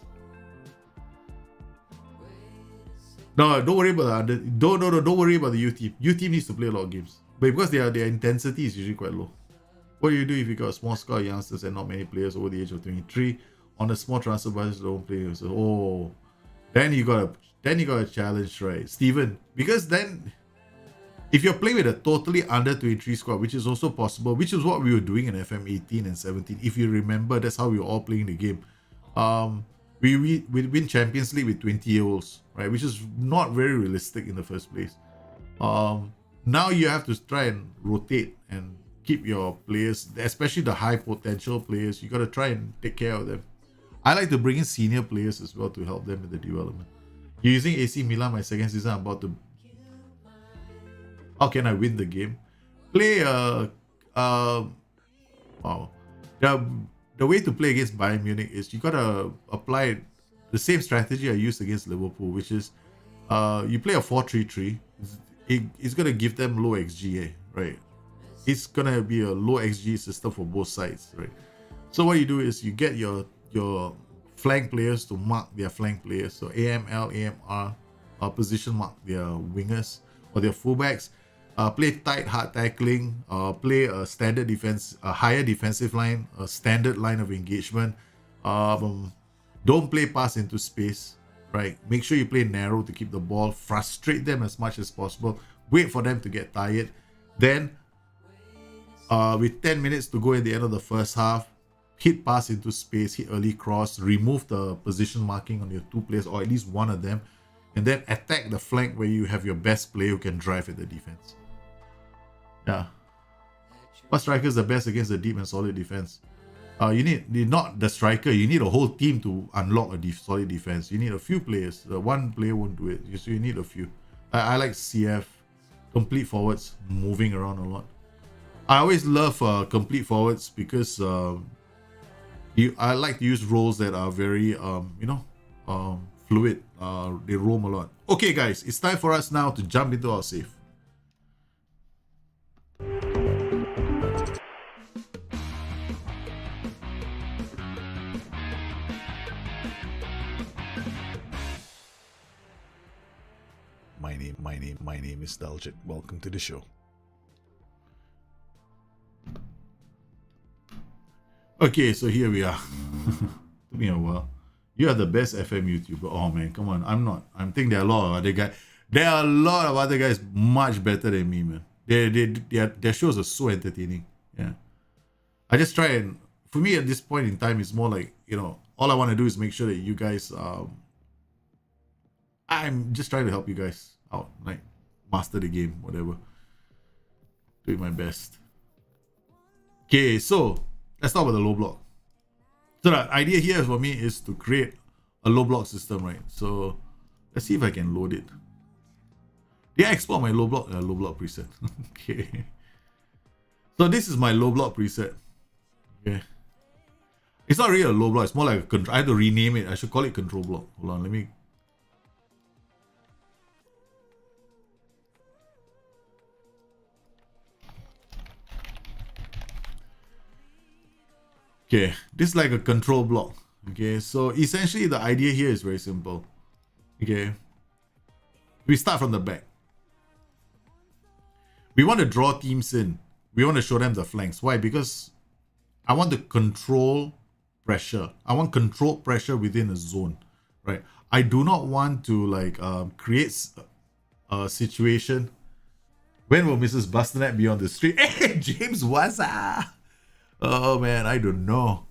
No, don't worry about that. Don't worry about the U team. U team needs to play a lot of games, but because their intensity is usually quite low. What do you do if you got a small squad of youngsters and not many players over the age of 23? on a small transfer budget, don't play. So, oh, then you got a challenge, right, Steven? Because then, if you're playing with a totally under 23 squad, which is also possible, which is what we were doing in FM 18 and 17. If you remember, that's how we were all playing the game. We win Champions League with 20-year-olds, right? Which is not very realistic in the first place. Now you have to try and rotate and keep your players, especially the high potential players. You got to try and take care of them. I like to bring in senior players as well to help them in the development. You're using AC Milan my second season. I'm about to. How can I win the game? Play wow. The way to play against Bayern Munich is you gotta apply the same strategy I used against Liverpool, which is you play a 4-3-3. It's gonna give them low XG, right? It's gonna be a low XG system for both sides, right? So what you do is you get your flank players to mark their flank players. So AML, AMR position mark their wingers or their fullbacks. Play tight, hard tackling. Play a standard defense, a higher defensive line, a standard line of engagement. Don't play pass into space, right? Make sure you play narrow to keep the ball. Frustrate them as much as possible. Wait for them to get tired. Then, with 10 minutes to go at the end of the first half, hit pass into space, hit early cross, remove the position marking on your two players or at least one of them, and then attack the flank where you have your best player who can drive at the defense. Yeah. What striker is the best against the deep and solid defense? You need not the striker. You need a whole team to unlock a solid defense. You need a few players. One player won't do it. So you need a few. I like CF, complete forwards, moving around a lot. I always love complete forwards because I like to use roles that are very fluid. They roam a lot. Okay, guys, it's time for us now to jump into our save. My name is Daljit. Welcome to the show. Okay, so here we are. Took me a while. You are the best FM YouTuber. Oh man, come on. I'm not. I think there are a lot of other guys. There are a lot of other guys much better than me, man. Their shows are so entertaining. Yeah. I just try and, for me at this point in time, it's more like, all I want to do is make sure that you guys, I'm just trying to help you guys out, like master the game, whatever. Doing my best. Okay, so let's talk about the low block. So the idea here for me is to create a low block system, right? So let's see if I can load it. Did I export my low block preset? Okay. So this is my low block preset. Okay. It's not really a low block. It's more like a control. I have to rename it. I should call it control block. Hold on. Let me. Okay, this is like a control block. Okay, so essentially the idea here is very simple. Okay, we start from the back. We want to draw teams in. We want to show them the flanks. Why? Because I want to control pressure. I want controlled pressure within a zone, right? I do not want to create a situation. When will Mrs. Bustthenet be on the street? Hey, James, what's up? Oh man, I don't know.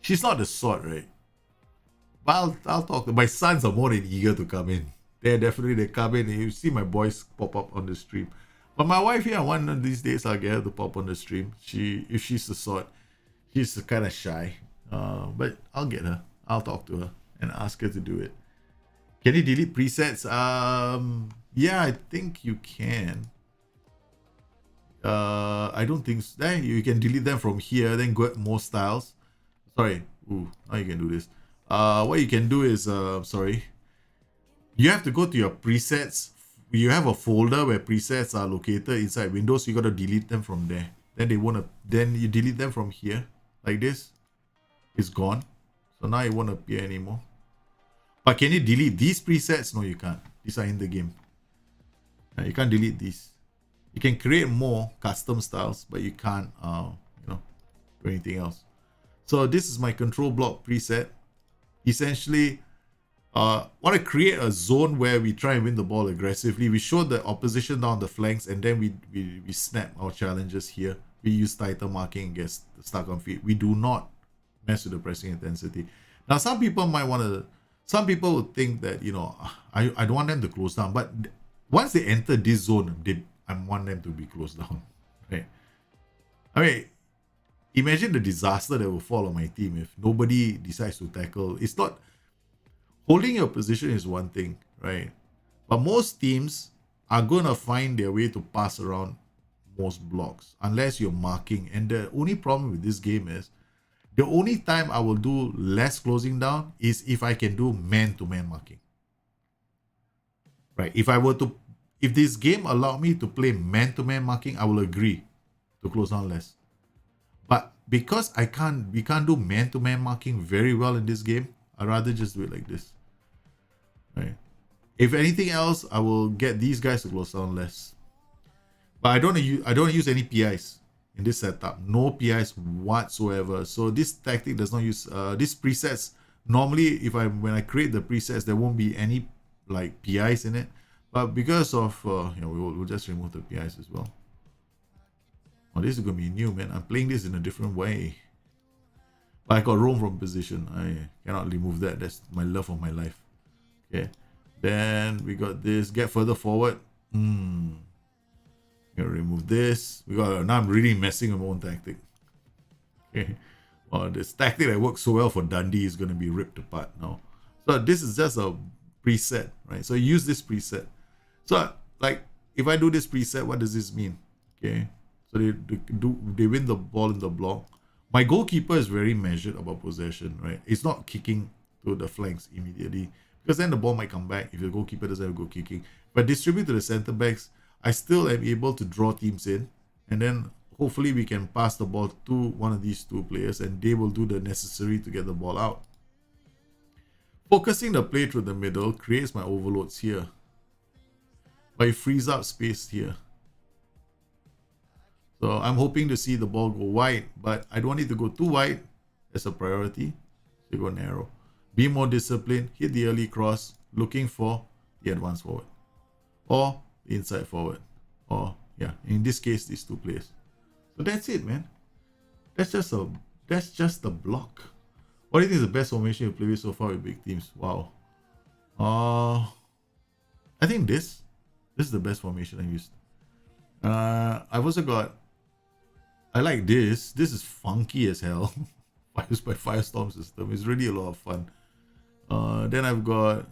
She's not the sort, right? But I'll talk. My sons are more than eager to come in. They come in. And you see my boys pop up on the stream. But my wife here, one of these days, I'll get her to pop on the stream. If she's the sort, she's kind of shy. But I'll get her. I'll talk to her and ask her to do it. Can you delete presets? Yeah, I think you can. I don't think so. You can delete them from here, then go at more styles. Sorry. Ooh, now you can do this. What you can do is, you have to go to your presets. You have a folder where presets are located inside Windows. You got to delete them from there. Then you delete them from here, like this. It's gone. So now it won't appear anymore. But can you delete these presets? No, you can't. These are in the game. You can't delete these. You can create more custom styles, but you can't, do anything else. So this is my control block preset. Essentially, want to create a zone where we try and win the ball aggressively. We show the opposition down the flanks, and then we snap our challenges here. We use tighter marking against the stuck on feet. We do not mess with the pressing intensity. Now, some people would think that, you know, I don't want them to close down, but once they enter this zone, I want them to be closed down, right? I mean, imagine the disaster that will fall on my team if nobody decides to tackle. It's not, holding your position is one thing, right? But most teams are going to find their way to pass around most blocks unless you're marking. And the only problem with this game is the only time I will do less closing down is if I can do man-to-man marking. Right? If this game allowed me to play man-to-man marking, I will agree to close down less. But because we can't do man-to-man marking very well in this game, I'd rather just do it like this. Right? If anything else, I will get these guys to close down less. But I don't use any PIs in this setup. No PIs whatsoever. So this tactic does not use these presets. Normally, when I create the presets, there won't be any like PIs in it. But because of we'll just remove the PIs as well. Oh, this is gonna be new, man. I'm playing this in a different way. But I got roam from position. I cannot remove that. That's my love of my life. Okay. Then we got this. Get further forward. Gonna remove this. Now I'm really messing with my own tactic. Okay. Well, this tactic that worked so well for Dundee is gonna be ripped apart now. So this is just a preset, right? So use this preset. So like if I do this preset, what does this mean? Okay. So they win the ball in the block. My goalkeeper is very measured about possession, right? It's not kicking to the flanks immediately because then the ball might come back if the goalkeeper doesn't have good kicking. But distribute to the center backs, I still am able to draw teams in, and then hopefully we can pass the ball to one of these two players and they will do the necessary to get the ball out. Focusing the play through the middle creates my overloads here, but it frees up space here. So I'm hoping to see the ball go wide, but I don't want it to go too wide as a priority. So go narrow. Be more disciplined, hit the early cross, looking for the advance forward. Or the inside forward. Or, yeah, in this case, these two players. So that's it, man. That's just the block. What do you think is the best formation you play with so far with big teams? Wow. I think this is the best formation I used. I've also got, I like this. This is funky as hell. Used by Firestorm system. It's really a lot of fun. Then I've got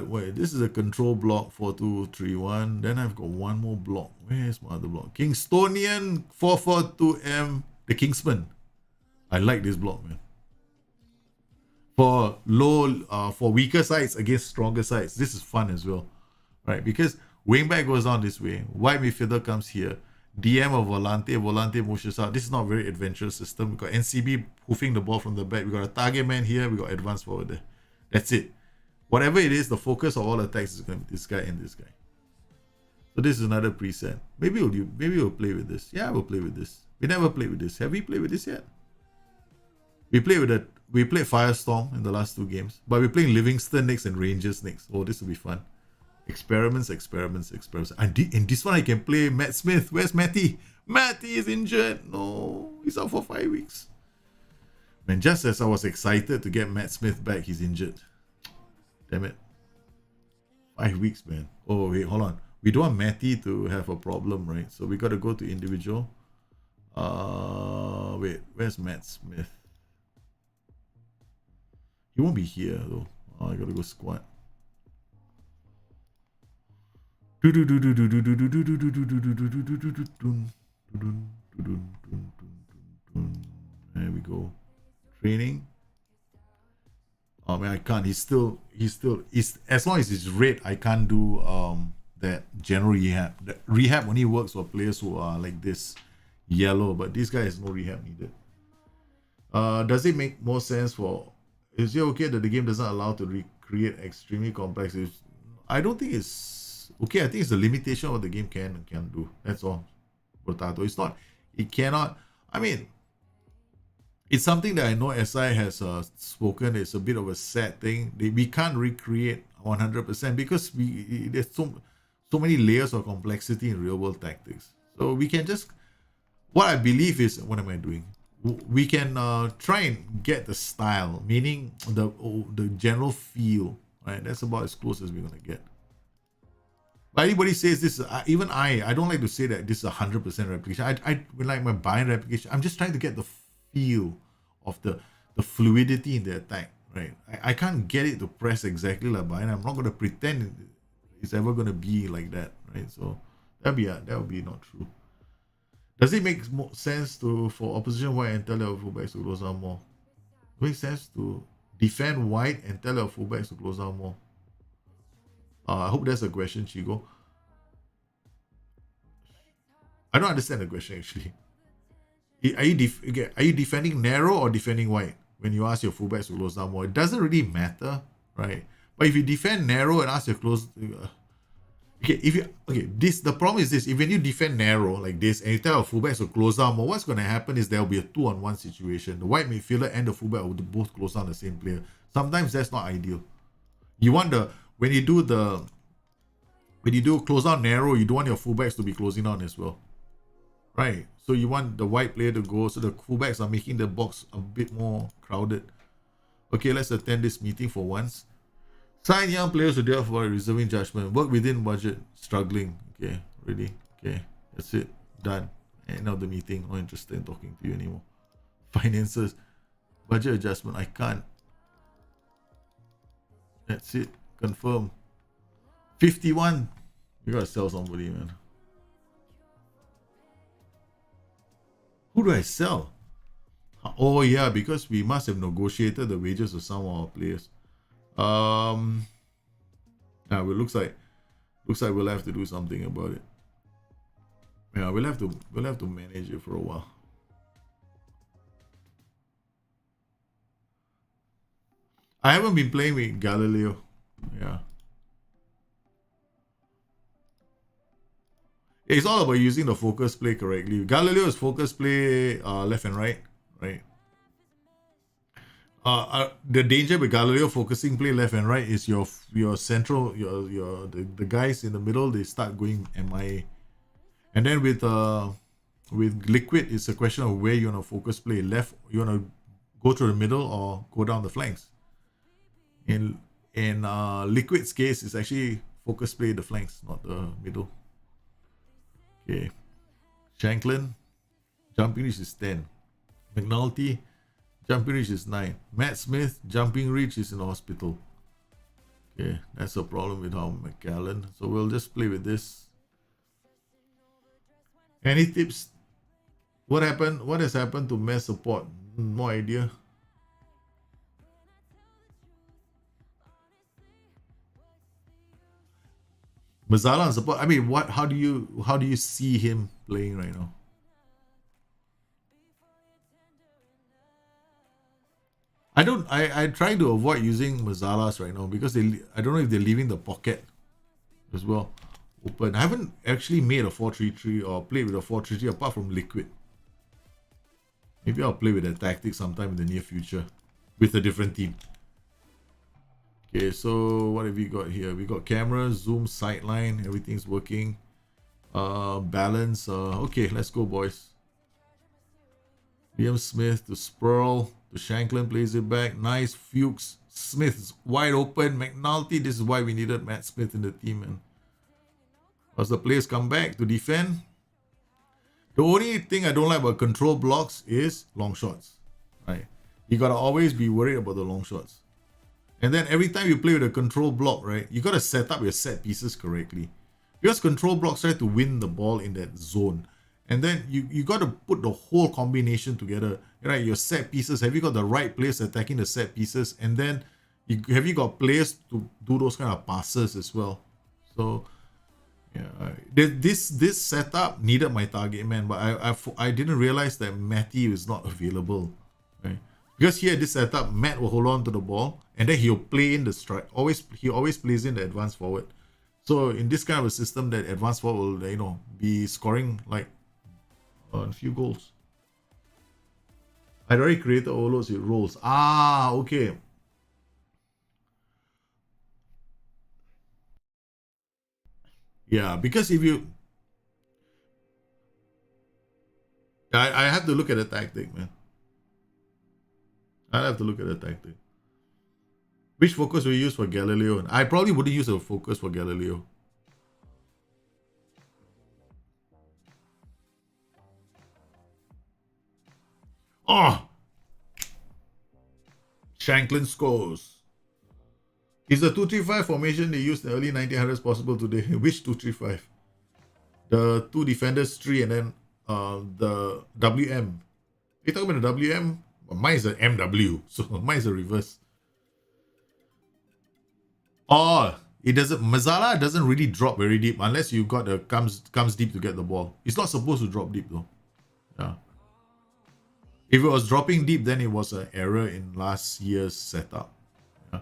wait, this is a control block 4-2-3-1. Then I've got one more block. Where's my other block? Kingstonian 4-4-2-M, the Kingsman. I like this block, man. For for weaker sides against stronger sides, this is fun as well, right? Because wingback goes on this way, wide midfielder comes here, DM of Volante pushes out. This is not a very adventurous system. We got NCB hoofing the ball from the back. We got a target man here. We got advanced forward there. That's it. Whatever it is, the focus of all attacks is going to be this guy and this guy. So this is another preset. Maybe we'll play with this. Yeah, we'll play with this. We never played with this. Have we played with this yet? We played Firestorm in the last two games, but we're playing Livingston next and Rangers next. Oh, this will be fun. Experiments. And in this one, I can play Matt Smith. Where's Matty? Matty is injured. No, he's out for 5 weeks. Man, just as I was excited to get Matt Smith back, he's injured. Damn it. 5 weeks, man. Oh, wait, hold on. We don't want Matty to have a problem, right? So we got to go to individual. Wait, where's Matt Smith? He won't be here, though. Oh, I got to go squad. There we go. Training. Oh man, I can't. He's still as long as it's red, I can't do that general rehab. The rehab only works for players who are like this yellow, but this guy has no rehab needed. Does it make more sense for, is it okay that the game doesn't allow to recreate extremely complex? I don't think it's okay. I think it's the limitation of what the game can and can't do. That's all. Potato. It's not, it cannot, I mean, It's something that I know SI has spoken. It's a bit of a sad thing. We can't recreate 100% because there's so many layers of complexity in real world tactics. So we can just, what I believe is, what am I doing? We can try and get the style, meaning the general feel, right? That's about as close as we're gonna get. But anybody says this, even I don't like to say that this is 100% replication. I like my bind replication. I'm just trying to get the feel of the fluidity in the attack, right? I can't get it to press exactly like bind. I'm not going to pretend it's ever going to be like that, right? So that would be not true. Does it make more sense for opposition white and tell their fullbacks to close down more? It makes sense to defend white and tell their fullbacks to close down more. I hope that's a question, Chigo. I don't understand the question actually. Are you defending narrow or defending wide when you ask your fullbacks to close down more? It doesn't really matter, right? But if you defend narrow and ask your the problem is this: if when you defend narrow like this and you tell your fullbacks to close down more, what's going to happen is there will be a 2-on-1 situation. The wide midfielder and the fullback will both close down the same player. Sometimes that's not ideal. You want when you do close down narrow, you don't want your fullbacks to be closing down as well. Right, so you want the white player to go, so the fullbacks are making the box a bit more crowded. Okay, let's attend this meeting for once. Sign young players to deal for reserving judgment. Work within budget. Struggling. Okay, really? Okay, that's it. Done. End of the meeting. Not interested in talking to you anymore. Finances. Budget adjustment. I can't. That's it. Confirm. 51. You gotta sell somebody, man. Who do I sell? Oh yeah, because we must have negotiated the wages of some of our players. Now it looks like we'll have to do something about it. Yeah, we'll have to manage it for a while. I haven't been playing with Galileo. Yeah. It's all about using the focus play correctly. Galileo's focus play left and right, right? The danger with Galileo focusing play left and right is your central the guys in the middle, they start going MIA, and then with Liquid it's a question of where you want to focus play. Left, you want to go through the middle or go down the flanks. In Liquid's case, it's actually focus play the flanks, not the middle. Okay, Shanklin, jumping reach is 10. McNulty, jumping reach is 9. Matt Smith, jumping reach is in the hospital. Okay, that's a problem with our McCallan. So we'll just play with this. Any tips? What happened? What has happened to mass support? No idea. Mazzala on support. I mean, what? How do you see him playing right now? I try to avoid using Mazzalas right now because I don't know if they're leaving the pocket as well open. I haven't actually made a 4-3-3 or played with a 4-3-3 apart from Liquid. Maybe I'll play with that tactic sometime in the near future with a different team. Okay, so what have we got here? We got camera, zoom, sightline, everything's working. Balance. Okay, let's go, boys. Liam Smith to Spurl, to Shanklin plays it back. Nice. Fuchs. Smith's wide open. McNulty. This is why we needed Matt Smith in the team, man. As the players come back to defend. The only thing I don't like about control blocks is long shots. Right? You gotta always be worried about the long shots. And then every time you play with a control block, right, you got to set up your set pieces correctly. Because control blocks try to win the ball in that zone. And then you got to put the whole combination together. Right, your set pieces, have you got the right players attacking the set pieces? And then have you got players to do those kind of passes as well? So, yeah, this setup needed my target man, but I didn't realize that Matty is not available. Right? Because here, this setup, Matt will hold on to the ball and then he'll play in the strike. He always plays in the advance forward. So in this kind of a system, that advance forward will, be scoring like a few goals. I'd already created overloads with roles. Ah, okay. Yeah, because if you... I have to look at the tactic, man. I have to look at the tactic. Which focus will you use for Galileo? I probably wouldn't use a focus for Galileo. Oh! Shanklin scores. Is the 2-3-5 formation they used in the early 1900s possible today? Which 2-3-5? The two defenders, 3, and then the WM. You talking about the WM? Well, mine is an MW, so mine is a reverse. Oh, it doesn't. Mazzala doesn't really drop very deep unless you got a comes deep to get the ball. It's not supposed to drop deep though. Yeah. If it was dropping deep, then it was an error in last year's setup. Yeah.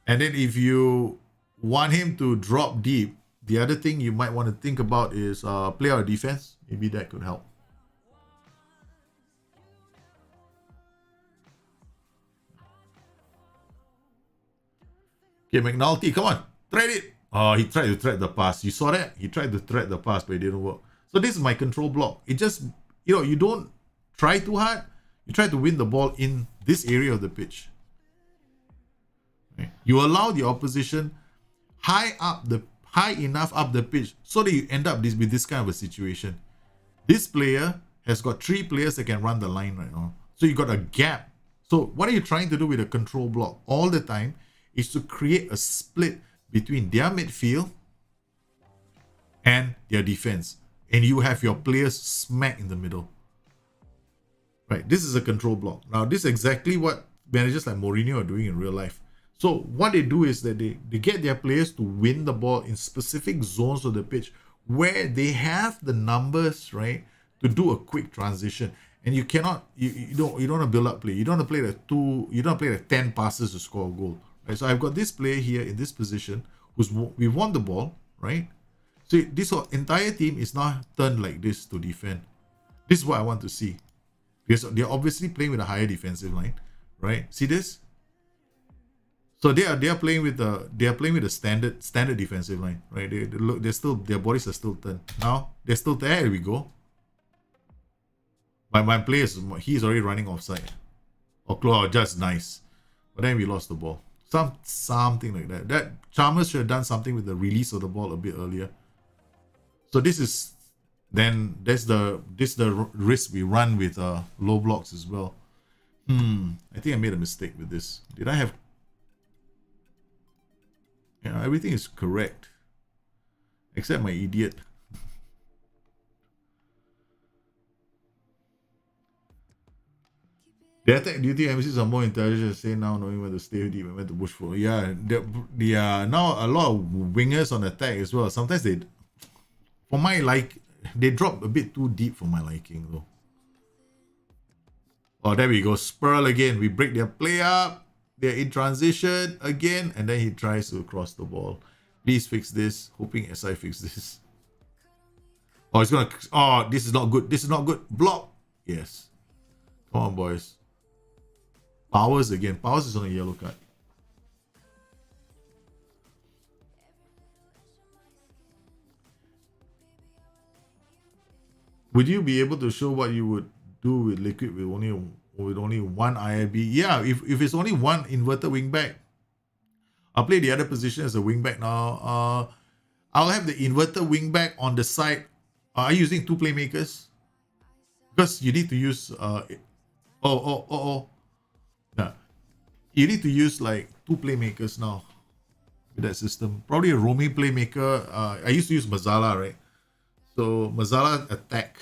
And then if you want him to drop deep, the other thing you might want to think about is play our defense. Maybe that could help. Okay, McNulty, come on, thread it. Oh, he tried to thread the pass. You saw that? He tried to thread the pass, but it didn't work. So this is my control block. It just, you don't try too hard. You try to win the ball in this area of the pitch. Okay. You allow the opposition high enough up the pitch so that you end up with this kind of a situation. This player has got 3 players that can run the line right now. So you got a gap. So what are you trying to do with a control block all the time is to create a split between their midfield and their defense. And you have your players smack in the middle. Right, this is a control block. Now, this is exactly what managers like Mourinho are doing in real life. So what they do is that they get their players to win the ball in specific zones of the pitch where they have the numbers, right, to do a quick transition. And you cannot, you don't want to build up play. You don't want to play you don't play the 10 passes to score a goal. Right? So I've got this player here in this position we won the ball, right? So this entire team is now turned like this to defend. This is what I want to see. Because they're obviously playing with a higher defensive line, right? See this? So they are playing with the standard defensive line, right? They're still, their bodies are still turned. Now they're still there. There we go. My player he's already running offside. Or just nice. But then we lost the ball. Something like that. That Chalmers should have done something with the release of the ball a bit earlier. So this is the risk we run with low blocks as well. I think I made a mistake with this. Did I have... Yeah, everything is correct. Except my idiot. Do you think MCs are more intelligent say now knowing when to stay deep and when to push for? Yeah, they are now a lot of wingers on attack as well. Sometimes they drop a bit too deep for my liking though. Oh, there we go. Spurl again. We break their play up. They're in transition again, and then he tries to cross the ball. Please fix this. Hoping SI fix this. Oh, it's gonna. Oh, this is not good. This is not good. Block. Yes. Come on, boys. Powers again. Powers is on a yellow card. Would you be able to show what you would do with liquid with only one IIB? Yeah, if it's only one inverted wingback, I'll play the other position as a wingback now. I'll have the inverted wingback on the side. Are you using 2 playmakers? Because you need to use Yeah. You need to use like 2 playmakers now with that system. Probably a roaming playmaker. I used to use Mazzala, right? So Mazzala attack.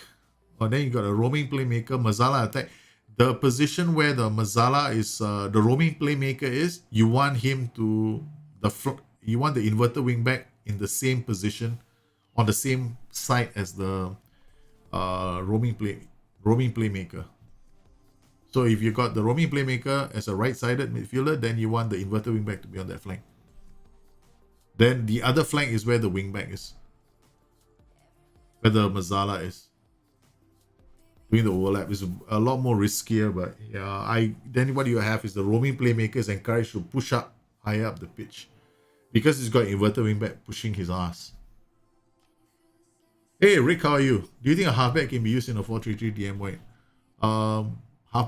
Or then you got a roaming playmaker, Mazzala attack. The position where the Mazzala is, the roaming playmaker is, you want him to you want the inverted wingback in the same position, on the same side as the roaming playmaker. So if you got the roaming playmaker as a right-sided midfielder, then you want the inverted wingback to be on that flank. Then the other flank is where the wingback is, where the Mazzala is. Doing the overlap is a lot more riskier, but yeah, then what you have is the roaming playmakers encouraged to push up higher up the pitch because he's got inverted wingback pushing his ass. Hey Rick, how are you? Do you think a halfback can be used in a 4-3-3 DM white?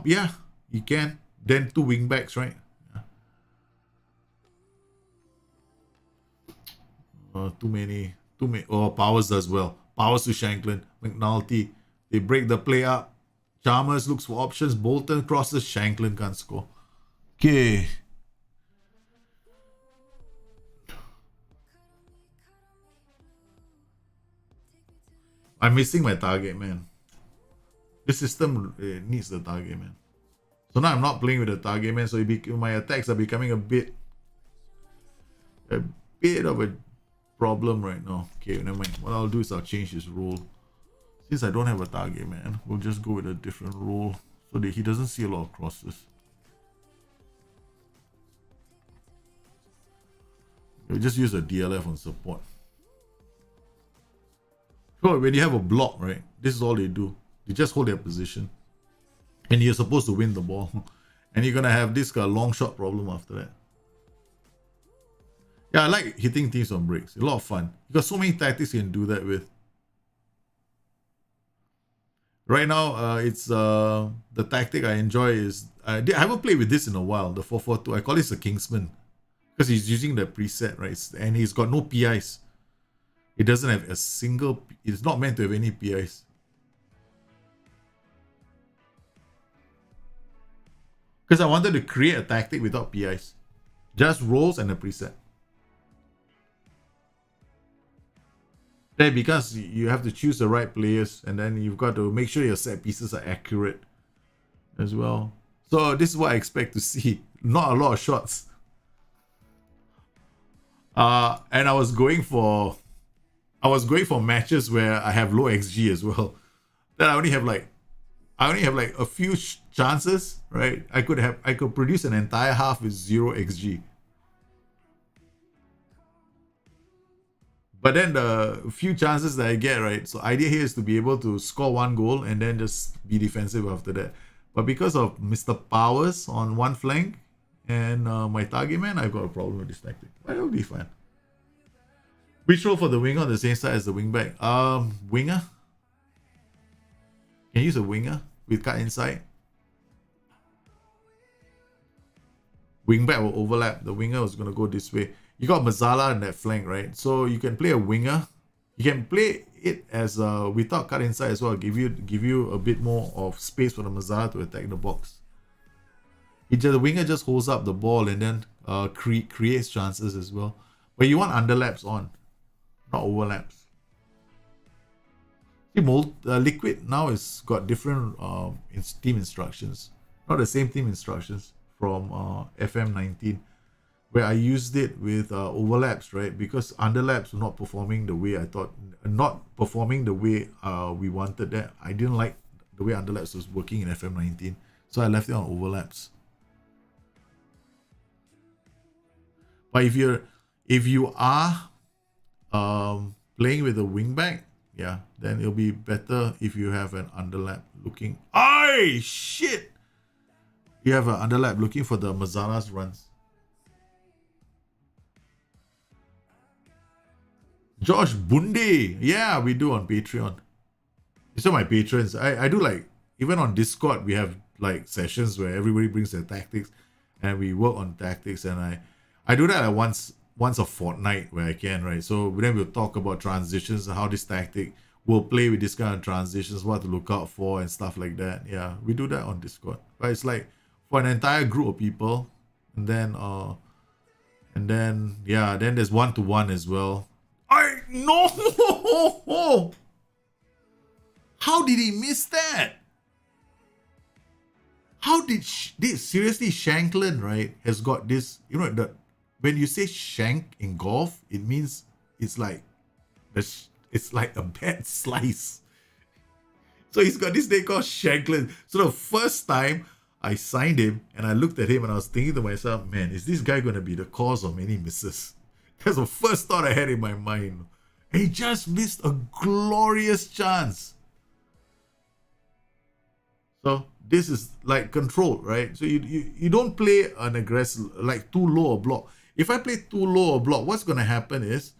Yeah, you can. Then 2 wingbacks, right? Too many. Oh, Powers does well. Powers to Shanklin, McNulty. They break the play up. Chalmers looks for options. Bolton crosses. Shanklin can't score. Okay. I'm missing my target man. This system needs the target man. So now I'm not playing with the target man, so my attacks are becoming a bit of a problem right now. Okay, never mind. What I'll do is I'll change his role. Since I don't have a target man, we'll just go with a different role so that he doesn't see a lot of crosses. We'll just use a DLF on support. So when you have a block, right, this is all they do. They just hold their position. And you're supposed to win the ball. And you're going to have this long shot problem after that. Yeah, I like hitting teams on breaks. A lot of fun. You got so many tactics you can do that with. Right now, it's the tactic I enjoy is... I haven't played with this in a while, the 442. I call this a Kingsman. Because he's using the preset, right? And he's got no PIs. It doesn't have a single... It's not meant to have any PIs. Because I wanted to create a tactic without PIs. Just rolls and a preset. Then because you have to choose the right players, and then you've got to make sure your set pieces are accurate as well. So this is what I expect to see. Not a lot of shots. And I was going for matches where I have low XG as well. Then I only have like a few chances, right? I could produce an entire half with 0 XG. But then the few chances that I get, right? So idea here is to be able to score 1 goal and then just be defensive after that. But because of Mr. Powers on one flank and my target man, I've got a problem with this tactic. But it'll be fine. Which role for the winger on the same side as the wingback? Winger. Can use a winger with cut inside. Wingback will overlap. The winger is going to go this way. You got Mazzala in that flank, right? So you can play a winger. You can play it as without cut inside as well. Give you a bit more of space for the Mazzala to attack the box. The winger just holds up the ball and then creates chances as well. But you want underlaps on, not overlaps. See, Liquid now has got different team instructions. Not the same team instructions from FM19. Where I used it with overlaps, right? Because underlaps were not performing the way I thought, not performing the way we wanted that. I didn't like the way underlaps was working in FM19, so I left it on overlaps. But if you are playing with a wingback, yeah, then it'll be better if you have an underlap looking. Aye, shit! You have an underlap looking for the Mazzala's runs. Josh Bunde. Yeah, we do on Patreon. These are my patrons. I do like, even on Discord, we have like sessions where everybody brings their tactics and we work on tactics, and I do that like once a fortnight where I can, right? So then we'll talk about transitions and how this tactic will play with this kind of transitions, what to look out for and stuff like that. Yeah, we do that on Discord. But it's like for an entire group of people, and then yeah, then there's one-to-one as well. No! How did he miss that? How did this? Seriously, Shanklin, right, has got this. You know, when you say shank in golf, it means it's like a bad slice. So he's got this name called Shanklin. So the first time I signed him and I looked at him and I was thinking to myself, man, is this guy going to be the cause of many misses? That's the first thought I had in my mind. And he just missed a glorious chance. So this is like control, right? So you don't play an aggressive, like too low a block. If I play too low a block, what's going to happen is,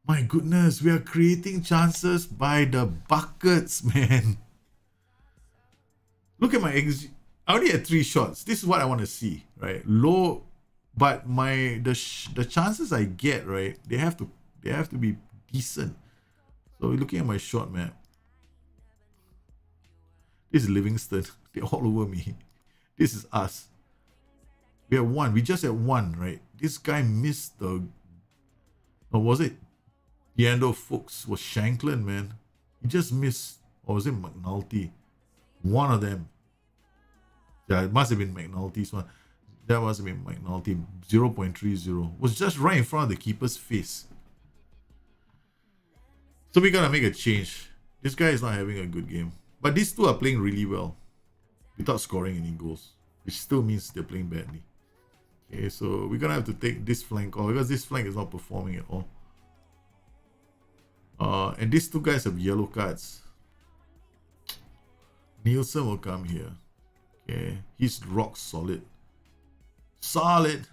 my goodness, we are creating chances by the buckets, man. Look at my XG. I only had 3 shots. This is what I want to see, right? Low, but the chances I get, right, they have to be decent. So we're looking at my shot map. This is Livingston. They're all over me. This is us. We have 1. We just had 1, right? This guy missed the... Or was it? Yando Fuchs was Shanklin, man. He just missed... Or was it McNulty? One of them. Yeah, it must have been McNulty's one. That must have been McNulty. 0.30. Was just right in front of the keeper's face. So we gotta make a change. This guy is not having a good game. But these two are playing really well. Without scoring any goals. Which still means they're playing badly. Okay, so we're gonna have to take this flank off. Because this flank is not performing at all. And these two guys have yellow cards. Nielsen will come here. Okay, he's rock solid. Solid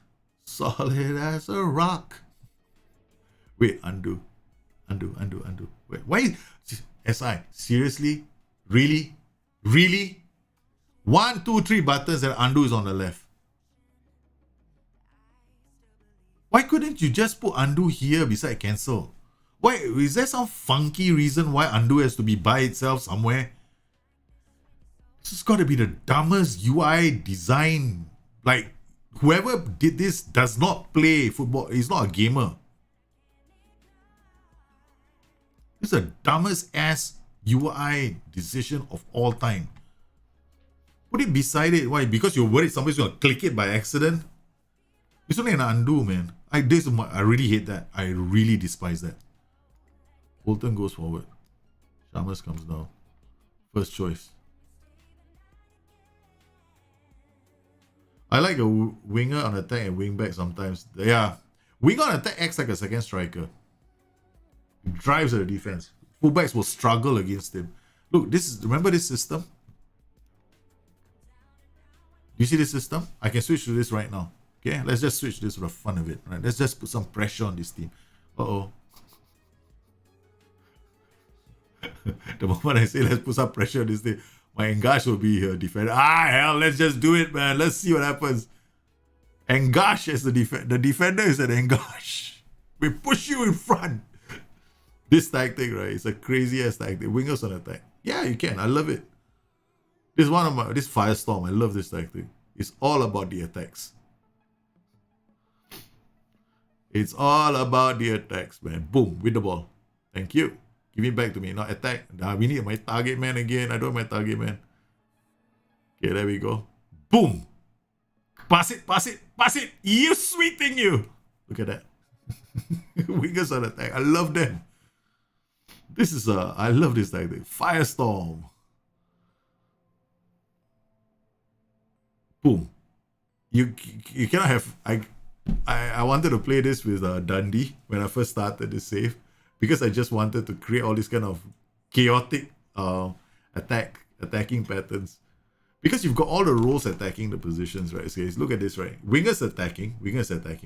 as a rock. Wait, undo. Wait, why? SI, seriously? Really? 1, 2, 3 buttons and undo is on the left. Why couldn't you just put undo here beside cancel? Why is there some funky reason why undo has to be by itself somewhere? This has got to be the dumbest UI design. Like, whoever did this does not play football. He's not a gamer. It's the dumbest ass UI decision of all time. Put it beside it. Why? Because you're worried somebody's going to click it by accident? It's only an undo, man. I really hate that. I really despise that. Bolton goes forward. Chalmers comes down. First choice. I like a winger on attack and wing back sometimes. Yeah. Winger on attack acts like a second striker. He drives at the defense. Fullbacks will struggle against him. Look, remember this system? You see this system? I can switch to this right now. Okay, let's just switch this for the fun of it. Right? Let's just put some pressure on this team. Uh-oh. The moment I say let's put some pressure on this team, my Engash will be here defender. Hell, let's just do it, man. Let's see what happens. Engash as the defender. The defender is an Engash. We push you in front. This tactic, right? It's a crazy ass tactic. Wingers on attack. Yeah, you can. I love it. This is one of this Firestorm. I love this tactic. It's all about the attacks. It's all about the attacks, man. Boom, with the ball. Thank you. Give it back to me. Not attack. We need my target man again. I don't have my target man. Okay, there we go. Boom. Pass it. You sweet thing, you. Look at that. Wingers on attack. I love them. I love this tactic. Firestorm. Boom. You cannot have... I wanted to play this with Dundee when I first started this save because I just wanted to create all these kind of chaotic attacking patterns. Because you've got all the roles attacking the positions, right? So look at this, right? Wingers attacking,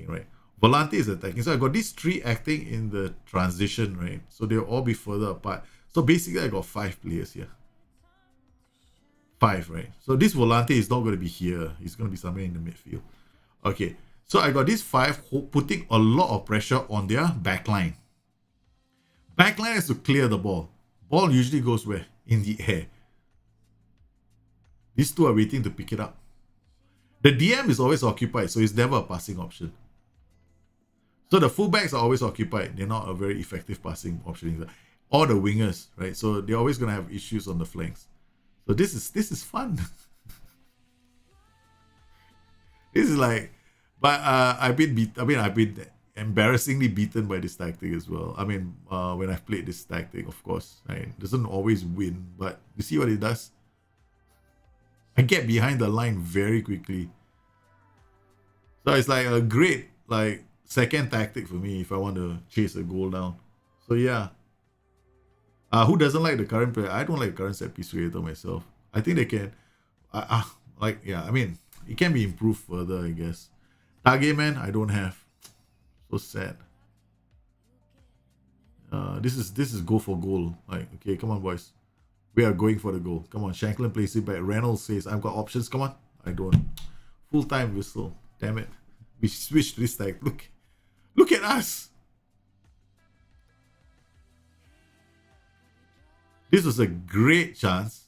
right? Volante is attacking. So I got these 3 acting in the transition, right? So they'll all be further apart. So basically I got 5 players here. 5, right? So this Volante is not going to be here. It's going to be somewhere in the midfield. Okay. So I got these 5 putting a lot of pressure on their backline. Backline has to clear the ball. Ball usually goes where? In the air. These 2 are waiting to pick it up. The DM is always occupied, so it's never a passing option. So the fullbacks are always occupied. They're not a very effective passing option. Or the wingers, right? So they're always going to have issues on the flanks. So this is fun. This is like... But I've been embarrassingly beaten by this tactic as well. I mean, when I've played this tactic, of course, it doesn't always win. But you see what it does? I get behind the line very quickly. So it's like a great second tactic for me if I want to chase a goal down. So yeah. Who doesn't like the current player? I don't like the current set piece creator myself. I think they can. I mean, it can be improved further, I guess. Target man, I don't have. So sad. This is go for goal. Like, okay, come on, boys. We are going for the goal. Come on, Shanklin plays it back. Reynolds says, I've got options. Come on. I don't. Full-time whistle. Damn it. We switched this time. Look at us. This was a great chance.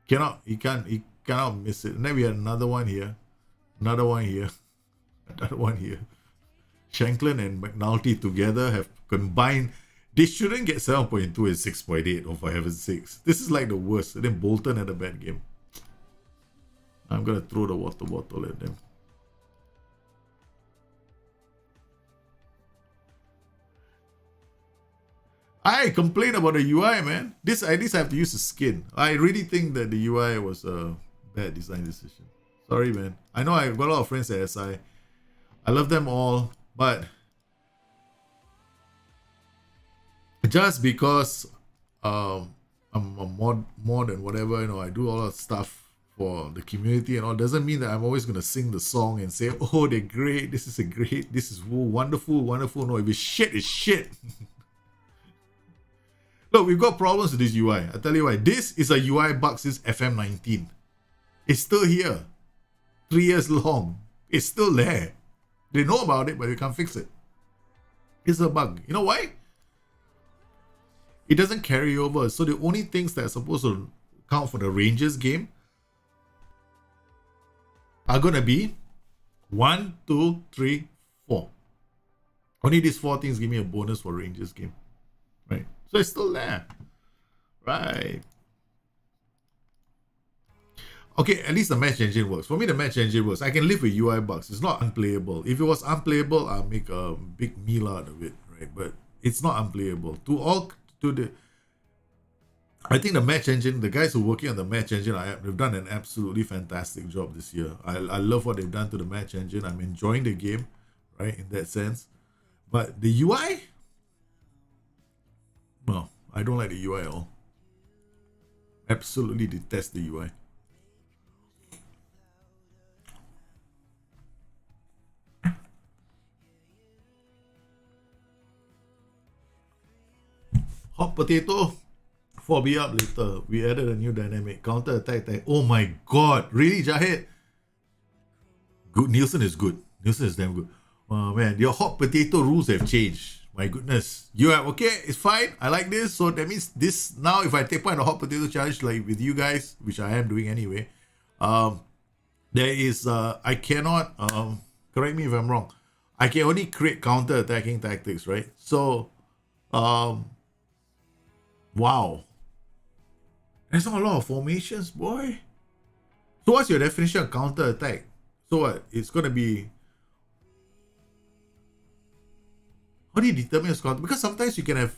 He cannot miss it. And then we had another one here. Another one here. Another one here. Shanklin and McNulty together have combined. They shouldn't get 7.2 and 6.8, or for heaven's sakes. This is like the worst. And then Bolton had a bad game. I'm going to throw the water bottle at them. I complain about the UI, man. At least I have to use the skin. I really think that the UI was a bad design decision. Sorry, man. I know I've got a lot of friends at SI. I love them all, but just because I'm a mod and whatever, I do all that stuff for the community and all, doesn't mean that I'm always going to sing the song and say, oh, they're great, this is wonderful. No, if it's shit, it's shit. Look, we've got problems with this UI. I tell you why. This is a UI bug since FM19. It's still here. 3 years long. It's still there. They know about it, but they can't fix it. It's a bug. You know why? It doesn't carry over. So the only things that are supposed to count for the Rangers game are going to be 1, 2, 3, 4. Only these 4 things give me a bonus for Rangers game. Right? So it's still there. Right. Okay, at least the match engine works. For me, the match engine works. I can live with UI bugs. It's not unplayable. If it was unplayable, I'll make a big meal out of it, right? But it's not unplayable. I think the match engine, the guys who are working on the match engine, they've done an absolutely fantastic job this year. I love what they've done to the match engine. I'm enjoying the game, right, in that sense. But the UI? Well, I don't like the UI at all. Absolutely detest the UI. Hot potato, 4B up later. We added a new dynamic. Counter attack. Oh my god. Really, Jahid? Good. Nielsen is good. Nielsen is damn good. Oh man, your hot potato rules have changed. My goodness. You are okay, it's fine. I like this. So that means this now, if I take part in the hot potato challenge like with you guys, which I am doing anyway, there is I cannot correct me if I'm wrong. I can only create counter attacking tactics, right? So wow. There's not a lot of formations, boy. So what's your definition of counter attack? So what? It's gonna be, how do you determine a counter? Because sometimes you can have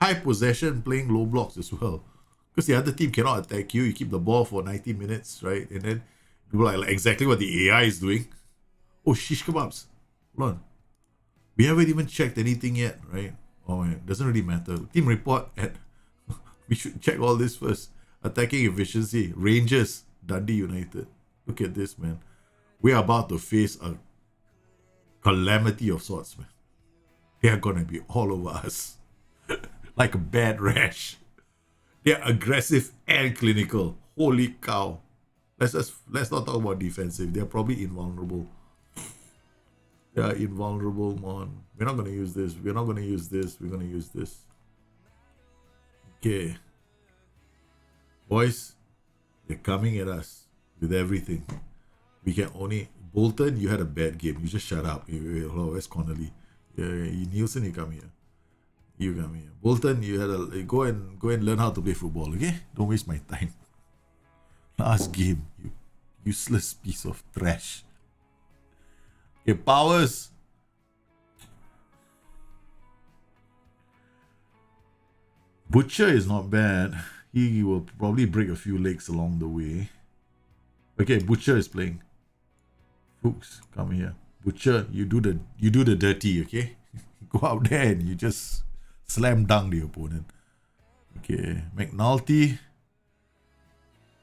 high possession playing low blocks as well. Because the other team cannot attack you. You keep the ball for 90 minutes, right? And then you like exactly what the AI is doing. Oh, shish kebabs. Hold on. We haven't even checked anything yet, right? Oh, man. Doesn't really matter. Team report at... we should check all this first. Attacking efficiency. Rangers. Dundee United. Look at this, man. We are about to face a calamity of sorts, man. They are gonna be all over us. Like a bad rash. They're aggressive and clinical. Holy cow. Let's not talk about defensive. They're probably invulnerable. They are invulnerable, man. We're not gonna use this. We're not gonna use this. We're gonna use this. Okay. Boys, they're coming at us with everything. We can only... Bolton, you had a bad game. You just shut up. Hello, where's Connolly? Nielsen, you come here. You come here. Bolton, you had a go and learn how to play football, okay? Don't waste my time. Last game, you useless piece of trash. Okay, Powers. Butcher is not bad. He will probably break a few legs along the way. Okay, Butcher is playing. Fuchs, come here. Butcher, you do the dirty, okay? Go out there and you just slam dunk the opponent. Okay, McNulty.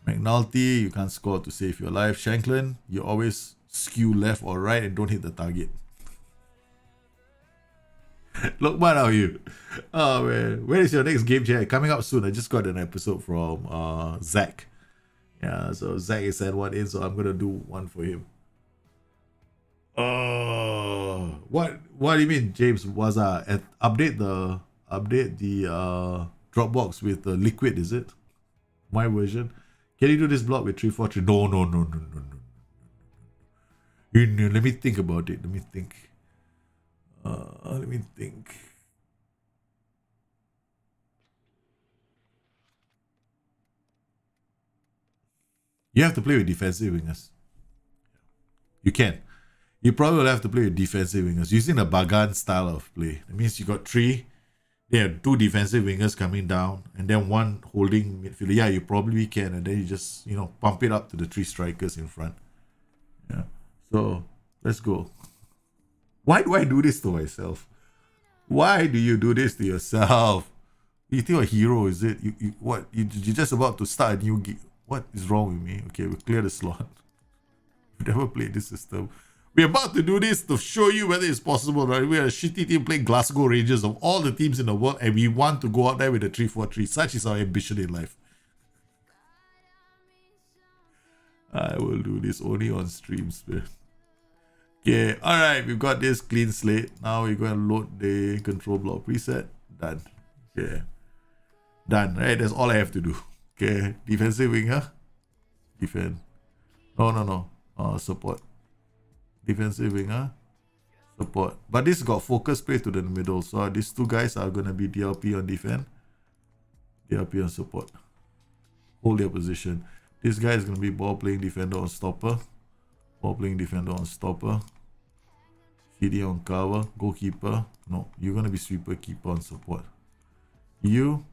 McNulty, you can't score to save your life. Shanklin, you always skew left or right and don't hit the target. Lokman, how are you? Oh man, where is your next game chat? Coming up soon. I just got an episode from Zach. Yeah, so Zach is sent one in, so I'm gonna do one for him. What do you mean, James? Was update the Dropbox with the liquid? Is it my version? Can you do this block with 343? No. Let me think about it. Let me think. You have to play with defensive wingers. You can. You probably will have to play with defensive wingers using a Bagan style of play. That means you got three. There are two defensive wingers coming down and then one holding midfielder. Yeah, you probably can, and then you just pump it up to the three strikers in front. Yeah. So let's go. Why do I do this to myself? Why do you do this to yourself? You think you're a hero, is it? You're just about to start a new game. What is wrong with me? Okay, we'll clear the slot. We've never played this system. We're about to do this to show you whether it's possible, right? We're a shitty team playing Glasgow Rangers of all the teams in the world, and we want to go out there with a 3-4-3. Such is our ambition in life. I will do this only on streams, man. Okay, alright, we've got this clean slate. Now we're going to load the control block preset. Done. Okay. Done, right? That's all I have to do. Okay, defensive winger. Defend. No. Support. Defensive winger. Support. But this got focus play to the middle. So these two guys are going to be DLP on defense. DLP on support. Hold their position. This guy is going to be ball playing defender on stopper. Ball playing defender on stopper. CD on cover. Goalkeeper. No, you're going to be sweeper keeper on support. You.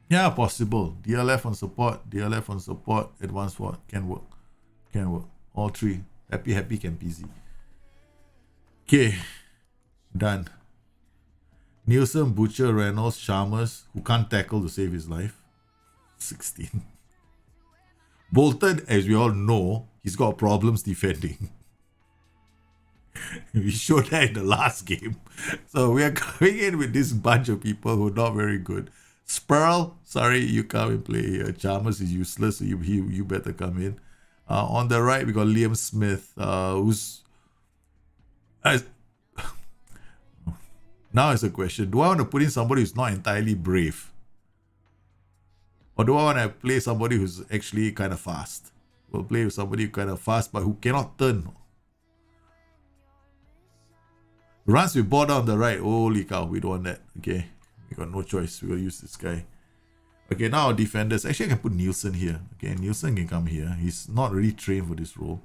Yeah, possible. DLF on support. Advanced forward. Can work. All three. Happy, can peasy. Okay. Done. Nielsen, Butcher, Reynolds, Chalmers, who can't tackle to save his life. 16. Bolton, as we all know, he's got problems defending. We showed that in the last game. So we are coming in with this bunch of people who are not very good. Spurl, sorry, you come and play here. Chalmers is useless, so you better come in. On the right, we got Liam Smith, who's... Now it's a question. Do I want to put in somebody who's not entirely brave? Or do I want to play somebody who's actually kind of fast? We'll play with somebody kind of fast, but who cannot turn. Runs with ball down the right. Holy cow, we don't want that. Okay, we got no choice. We're going to use this guy. Okay, now our defenders. Actually, I can put Nielsen here. Okay, Nielsen can come here. He's not really trained for this role.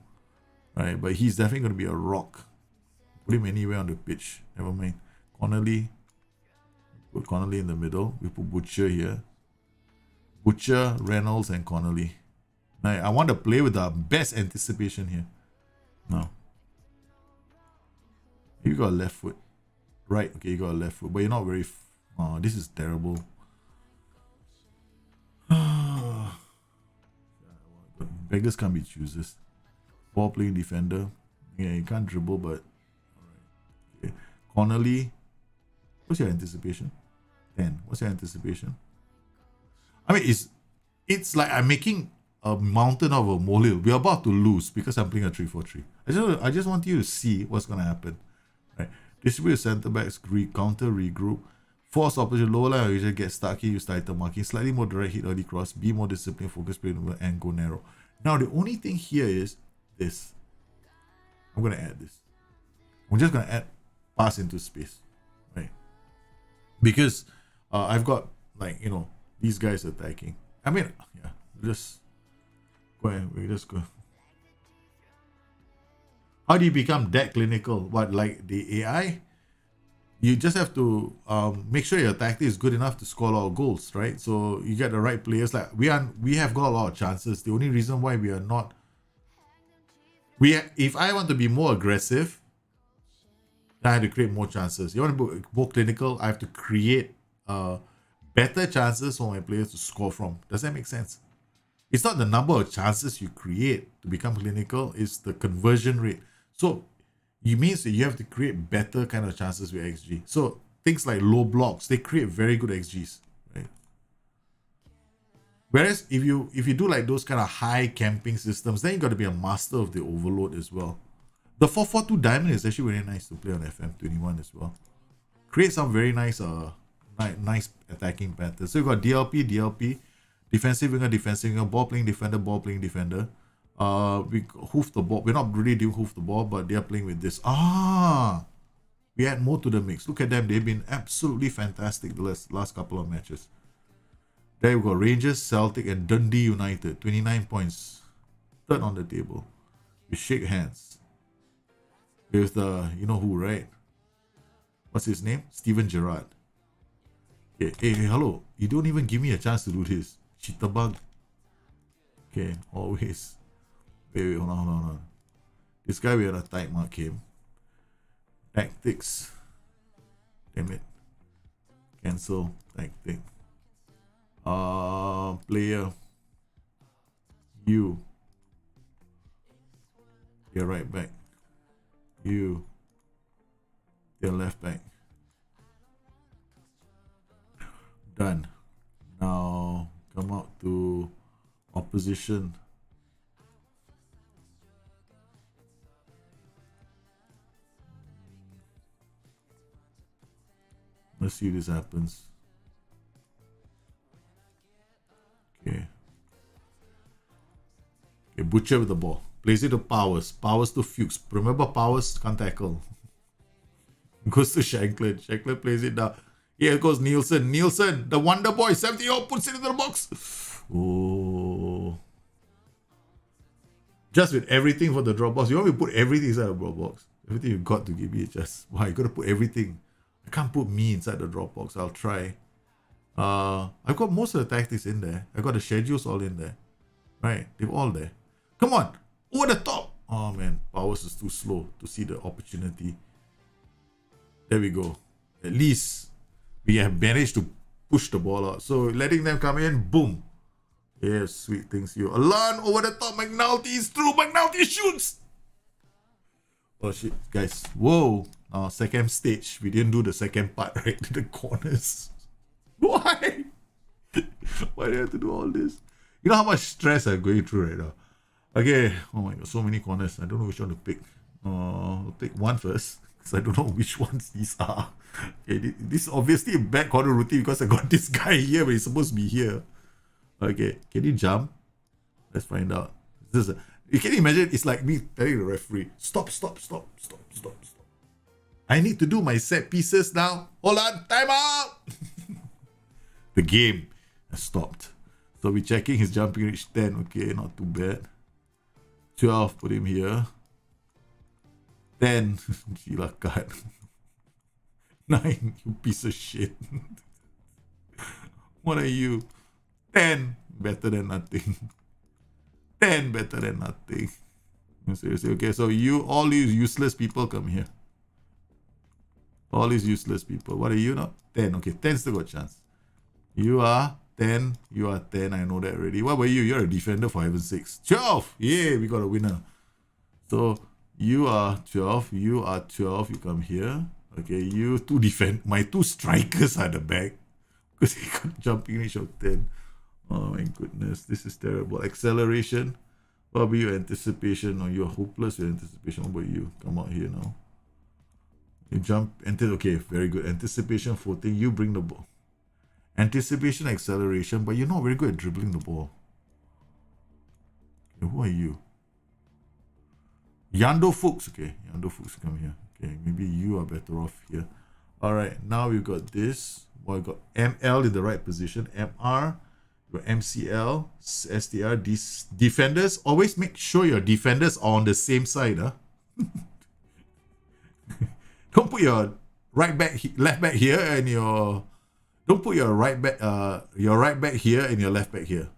Right, but he's definitely going to be a rock. Put him anywhere on the pitch. Never mind. Connolly. Put Connolly in the middle. We put Butcher here. Butcher, Reynolds, and Connolly. Now, I want to play with the best anticipation here. No. You got a left foot. Right, okay, you got a left foot. But you're not very... Oh, this is terrible. Beggars can't be choosers. Ball playing defender. Yeah, you can't dribble, but... Alright. Okay. Connolly. What's your anticipation? 10. What's your anticipation? I mean, it's like I'm making a mountain of a molehill. We're about to lose because I'm playing a 3-4-3. I just want you to see what's going to happen. Right? Distribute centre backs, counter, regroup. Force opposition, lower line, usually get stuck here, use tighter marking. Slightly more direct hit, early cross. Be more disciplined, focus, play, and go narrow. Now, the only thing here is this. I'm going to add this. I'm just going to add pass into space. Right? Because I've got, like, these guys attacking. I mean, yeah, just go ahead. We just go. How do you become that clinical? What, like the AI? You just have to make sure your tactic is good enough to score a lot of goals, right? So you get the right players. Like we have got a lot of chances. The only reason why we are not, if I want to be more aggressive, I have to create more chances. You want to be more clinical, I have to create better chances for my players to score from. Does that make sense? It's not the number of chances you create to become clinical, it's the conversion rate. So it means that you have to create better kind of chances with XG. So things like low blocks, they create very good XGs, right? Whereas if you do like those kind of high camping systems, then you got to be a master of the overload as well. The 442 diamond is actually very nice to play on FM21 as well. Create some very nice nice attacking patterns. So you got DLP, defensive winger, ball playing defender. We hoof the ball. We're not really doing hoof the ball, but they are playing with this. We add more to the mix. Look at them. They've been absolutely fantastic the last couple of matches. There we go. Rangers, Celtic, and Dundee United. 29 points. Third on the table. We shake hands with the, you know who, right? What's his name? Steven Gerrard. Okay. Hey, hello. You don't even give me a chance to do this. Chitterbug. Okay, always. Wait, hold on. This guy, we had a tight mark him. Tactics. Damn it. Cancel. Tactic. Player. You. You're right back. You. You're left back. Done. Now come out to opposition. Let's see if this happens. Okay. Okay, Butcher with the ball. Plays it to Powers. Powers to Fuchs. Remember, Powers can't tackle. Goes to Shankland. Shankland plays it down. Here goes Nielsen. Nielsen, the Wonder Boy. 70 puts it into the box. Oh. Just with everything for the drop box. You want me to put everything inside the drop box? Everything you got to give me just. Why? You got to put everything. I can't put me inside the drop box. I'll try. I've got most of the tactics in there. I got the schedules all in there. Right. They're all there. Come on. Over the top. Oh, man. Powers is too slow to see the opportunity. There we go. At least we have managed to push the ball out. So letting them come in. Boom. Yeah, sweet things here. Alan over the top. McNulty is through. McNulty shoots. Oh, shit. Guys. Whoa. Second stage. We didn't do the second part, right? The corners. Why? Why do I have to do all this? You know how much stress I'm going through right now? Okay. Oh my god, so many corners. I don't know which one to pick. I'll pick one first, because I don't know which ones these are. Okay, this is obviously a bad corner routine because I got this guy here, but he's supposed to be here. Okay, can he jump? Let's find out. You can imagine, it's like me telling the referee, stop. I need to do my set pieces now. Hold on, time out! The game has stopped. So we're checking his jumping reach 10. Okay, not too bad. 12, put him here. 10, Gila cut. 9, you piece of shit. What are you? 10, better than nothing. 10, better than nothing. Seriously, okay, so all you useless people come here. All these useless people. What are you now? 10, okay, 10 still got chance. You are 10. You are 10. I know that already. What about you? You're a defender for heaven's sakes. 12. Yeah, we got a winner. So you are 12. You are 12. You come here. Okay, you two defend. My two strikers are the back. Because he got jumping reach of 10. Oh my goodness. This is terrible. Acceleration. What about your anticipation? Oh, you're hopeless with anticipation. What about you? Come out here now. You jump. Okay, very good. Anticipation 14. You bring the ball. Anticipation, acceleration, but you're not very good at dribbling the ball. Okay, who are you? Yando Fuchs. Okay, Yando Fuchs, come here. Okay, maybe you are better off here. Alright, now we've got this. Well, I got ML in the right position. MR, your MCL, STR, these defenders. Always make sure your defenders are on the same side. Huh? Don't put your right back, left back here and your... Don't put your right back here and your left back here.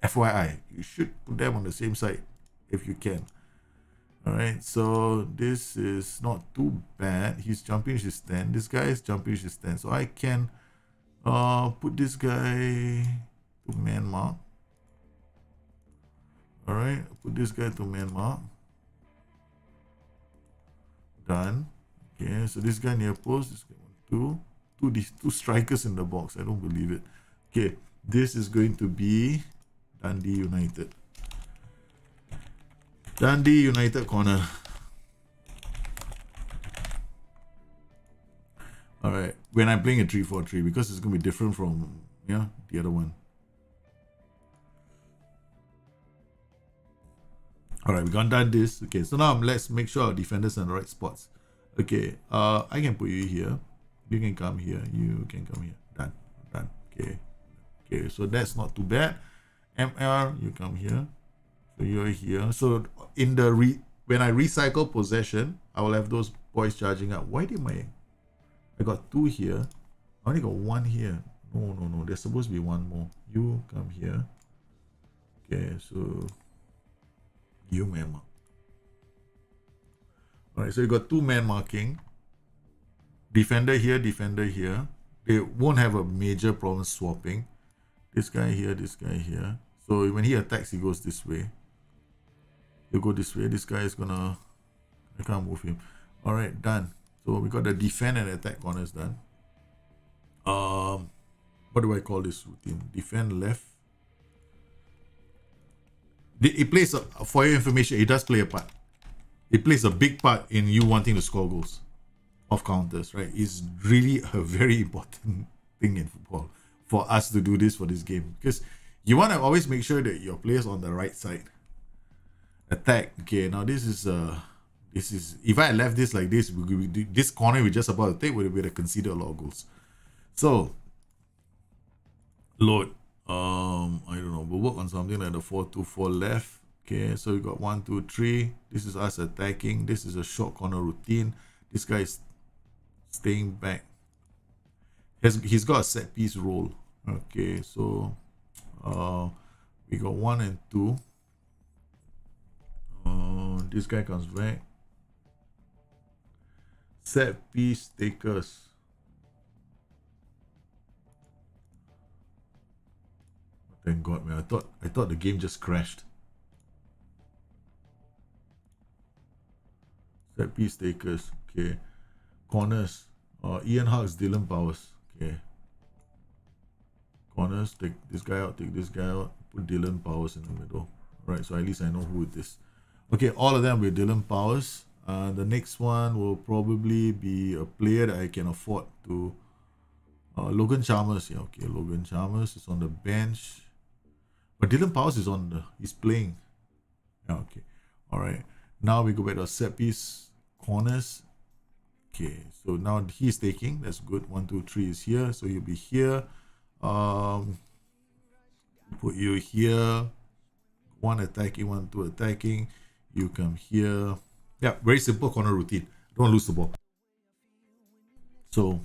FYI, you should put them on the same side if you can. Alright, so this is not too bad. He's jumping his 10. This guy is jumping his 10. So I can Put this guy to man mark. Alright, put this guy to man mark. Done. Okay, so this guy near post. This guy two strikers in the box. I don't believe it. Okay, this is going to be Dundee United. Dundee United corner. Alright, when I'm playing a 3-4-3, because it's going to be different from the other one. Alright, we done this. Okay, so now let's make sure our defenders are in the right spots. Okay, I can put you here. You can come here. You can come here. Done. Done. Okay. Okay, so that's not too bad. MR, you come here. So you're here. So in the when I recycle possession, I will have those boys charging up. Why did I got two here? I only got one here. No. There's supposed to be one more. You come here. Okay, so you man mark. Alright, so you got two man marking. Defender here, defender here. They won't have a major problem swapping. This guy here, this guy here. So when he attacks, he goes this way. He'll go this way. This guy is gonna... I can't move him. Alright, done. So we got the defend and attack corners done. What do I call this routine? Defend left. It plays, for your information, it does play a part. It plays a big part in you wanting to score goals off counters, right? It's really a very important thing in football for us to do this for this game, because you want to always make sure that your players on the right side. Attack. Okay, now this is if I left this like this, this corner we just about to take would have considered a lot of goals. So load. I don't know. We'll work on something like the 4-2-4 left. Okay, so we got 1, 2, 3. This is us attacking. This is a short corner routine. This guy is staying back. He's got a set piece role. Okay, so we got 1 and 2. This guy comes back. Set piece takers. Thank God, man. I thought the game just crashed. Set piece takers. Okay. Corners. Ian Hugs, Dylan Powers. Okay. Corners. Take this guy out. Take this guy out. Put Dylan Powers in the middle. Right. So at least I know who it is. Okay. All of them with Dylan Powers. The next one will probably be a player that I can afford to. Logan Chalmers. Yeah. Okay. Logan Chalmers is on the bench. But Dylan Powers is he's playing. Yeah, okay. Alright. Now we go back to our set piece corners. Okay, so now he's taking. That's good. 1, 2, 3 is here. So you'll be here. Put you here. 1 attacking, 1, 2 attacking. You come here. Yeah, very simple corner routine. Don't lose the ball. So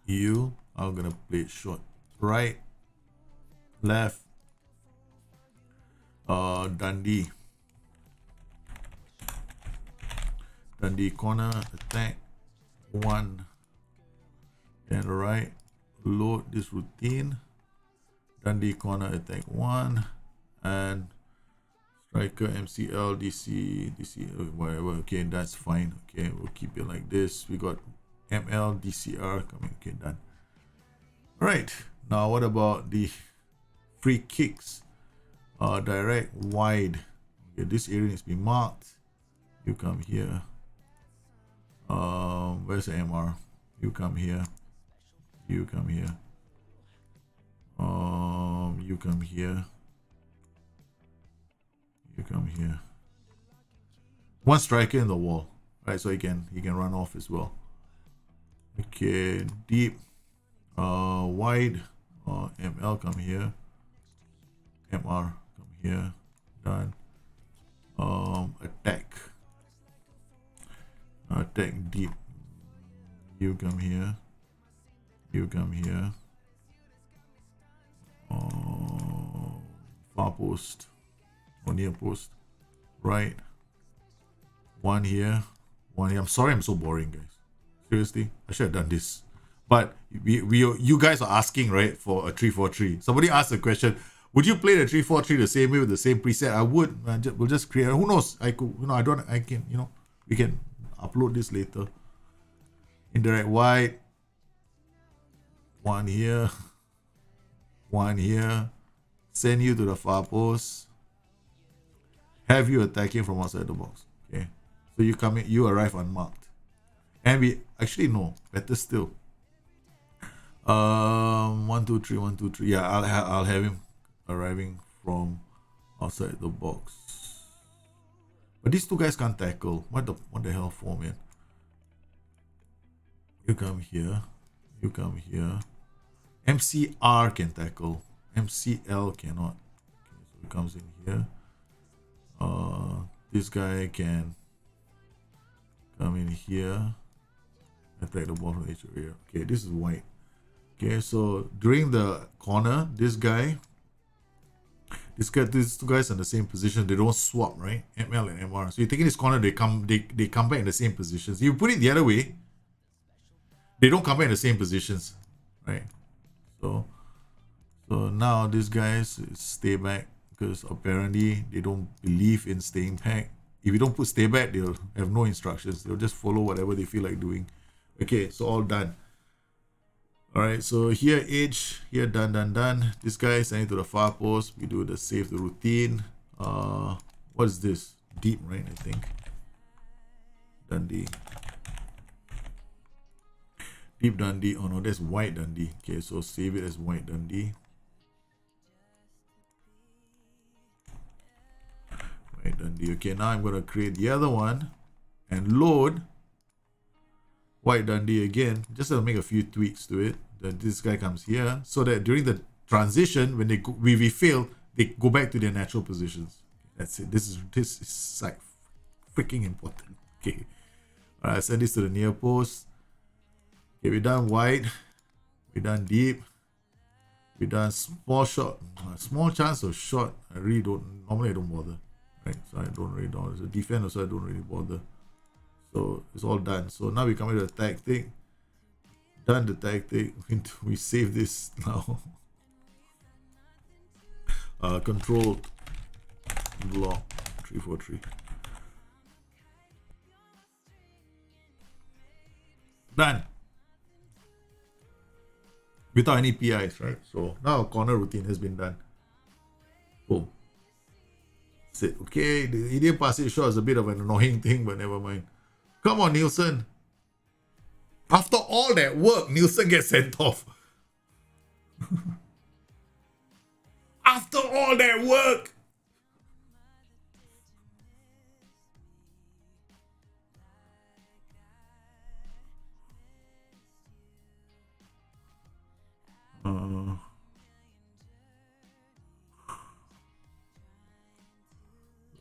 you are gonna play it short. Right, left. Dundee corner attack 1, then right, load this routine. Dundee corner attack 1, and striker MCL DC whatever. Okay, that's fine. Okay, we'll keep it like this. We got ML DCR coming. Okay, done. All right, now what about the free kicks? Direct wide. Okay, this area needs to be marked. You come here. Where's the MR? You come here. You come here. You come here. You come here. One striker in the wall, right? So he can run off as well. Okay, deep. Wide. ML come here. MR. Here, done. Attack deep. You come here. You come here. Far post or near post. Right. 1 here. 1 here. I'm sorry I'm so boring, guys. Seriously, I should have done this. But you guys are asking, right, for a 343. Somebody asked a question. Would you play the 343 the same way with the same preset? I would. We'll just create. Who knows? I could. I can. We can upload this later. Indirect white. One here. One here. Send you to the far post. Have you attacking from outside the box. Okay. So you arrive unmarked. And we actually no. Better still. 1, 2, 3, 1, 2, 3. Yeah, I'll have him arriving from outside the box. But these two guys can't tackle. What the hell for, man? You come here. You come here. MCR can tackle. MCL cannot. Okay, so it comes in here. This guy can come in here. Attack the ball from each area. Okay, this is white. Okay, so during the corner, these two guys are in the same position. They don't swap, right? ML and MR. So you take in this corner, they come back in the same positions. You put it the other way, they don't come back in the same positions, right? So now these guys stay back because apparently they don't believe in staying back. If you don't put stay back, they'll have no instructions. They'll just follow whatever they feel like doing. Okay, so all done. Alright, so here edge, here done. This guy send it to the far post. We do the save the routine. What is this? Deep, right? I think. Dundee. Deep Dundee. Oh no, that's white Dundee. Okay, so save it as white Dundee. White Dundee. Okay, now I'm gonna create the other one and load white Dundee again, just to make a few tweaks to it. Then this guy comes here, so that during the transition, when we fail, they go back to their natural positions. That's it. This is like freaking important. Okay. Alright, send this to the near post. Okay, we done white. We done deep. We done small shot. Small chance of shot. Normally I don't bother. Right? So I don't really know. It's a defense, also I don't really bother. So it's all done. So now we come into the tactic. Done the tactic. We save this now. Control block 343. Done. Without any PIs, right? So now corner routine has been done. Boom. Sit. Okay, the Indian passage shot is a bit of an annoying thing, but never mind. Come on, Nielsen. After all that work, Nielsen gets sent off. After all that work.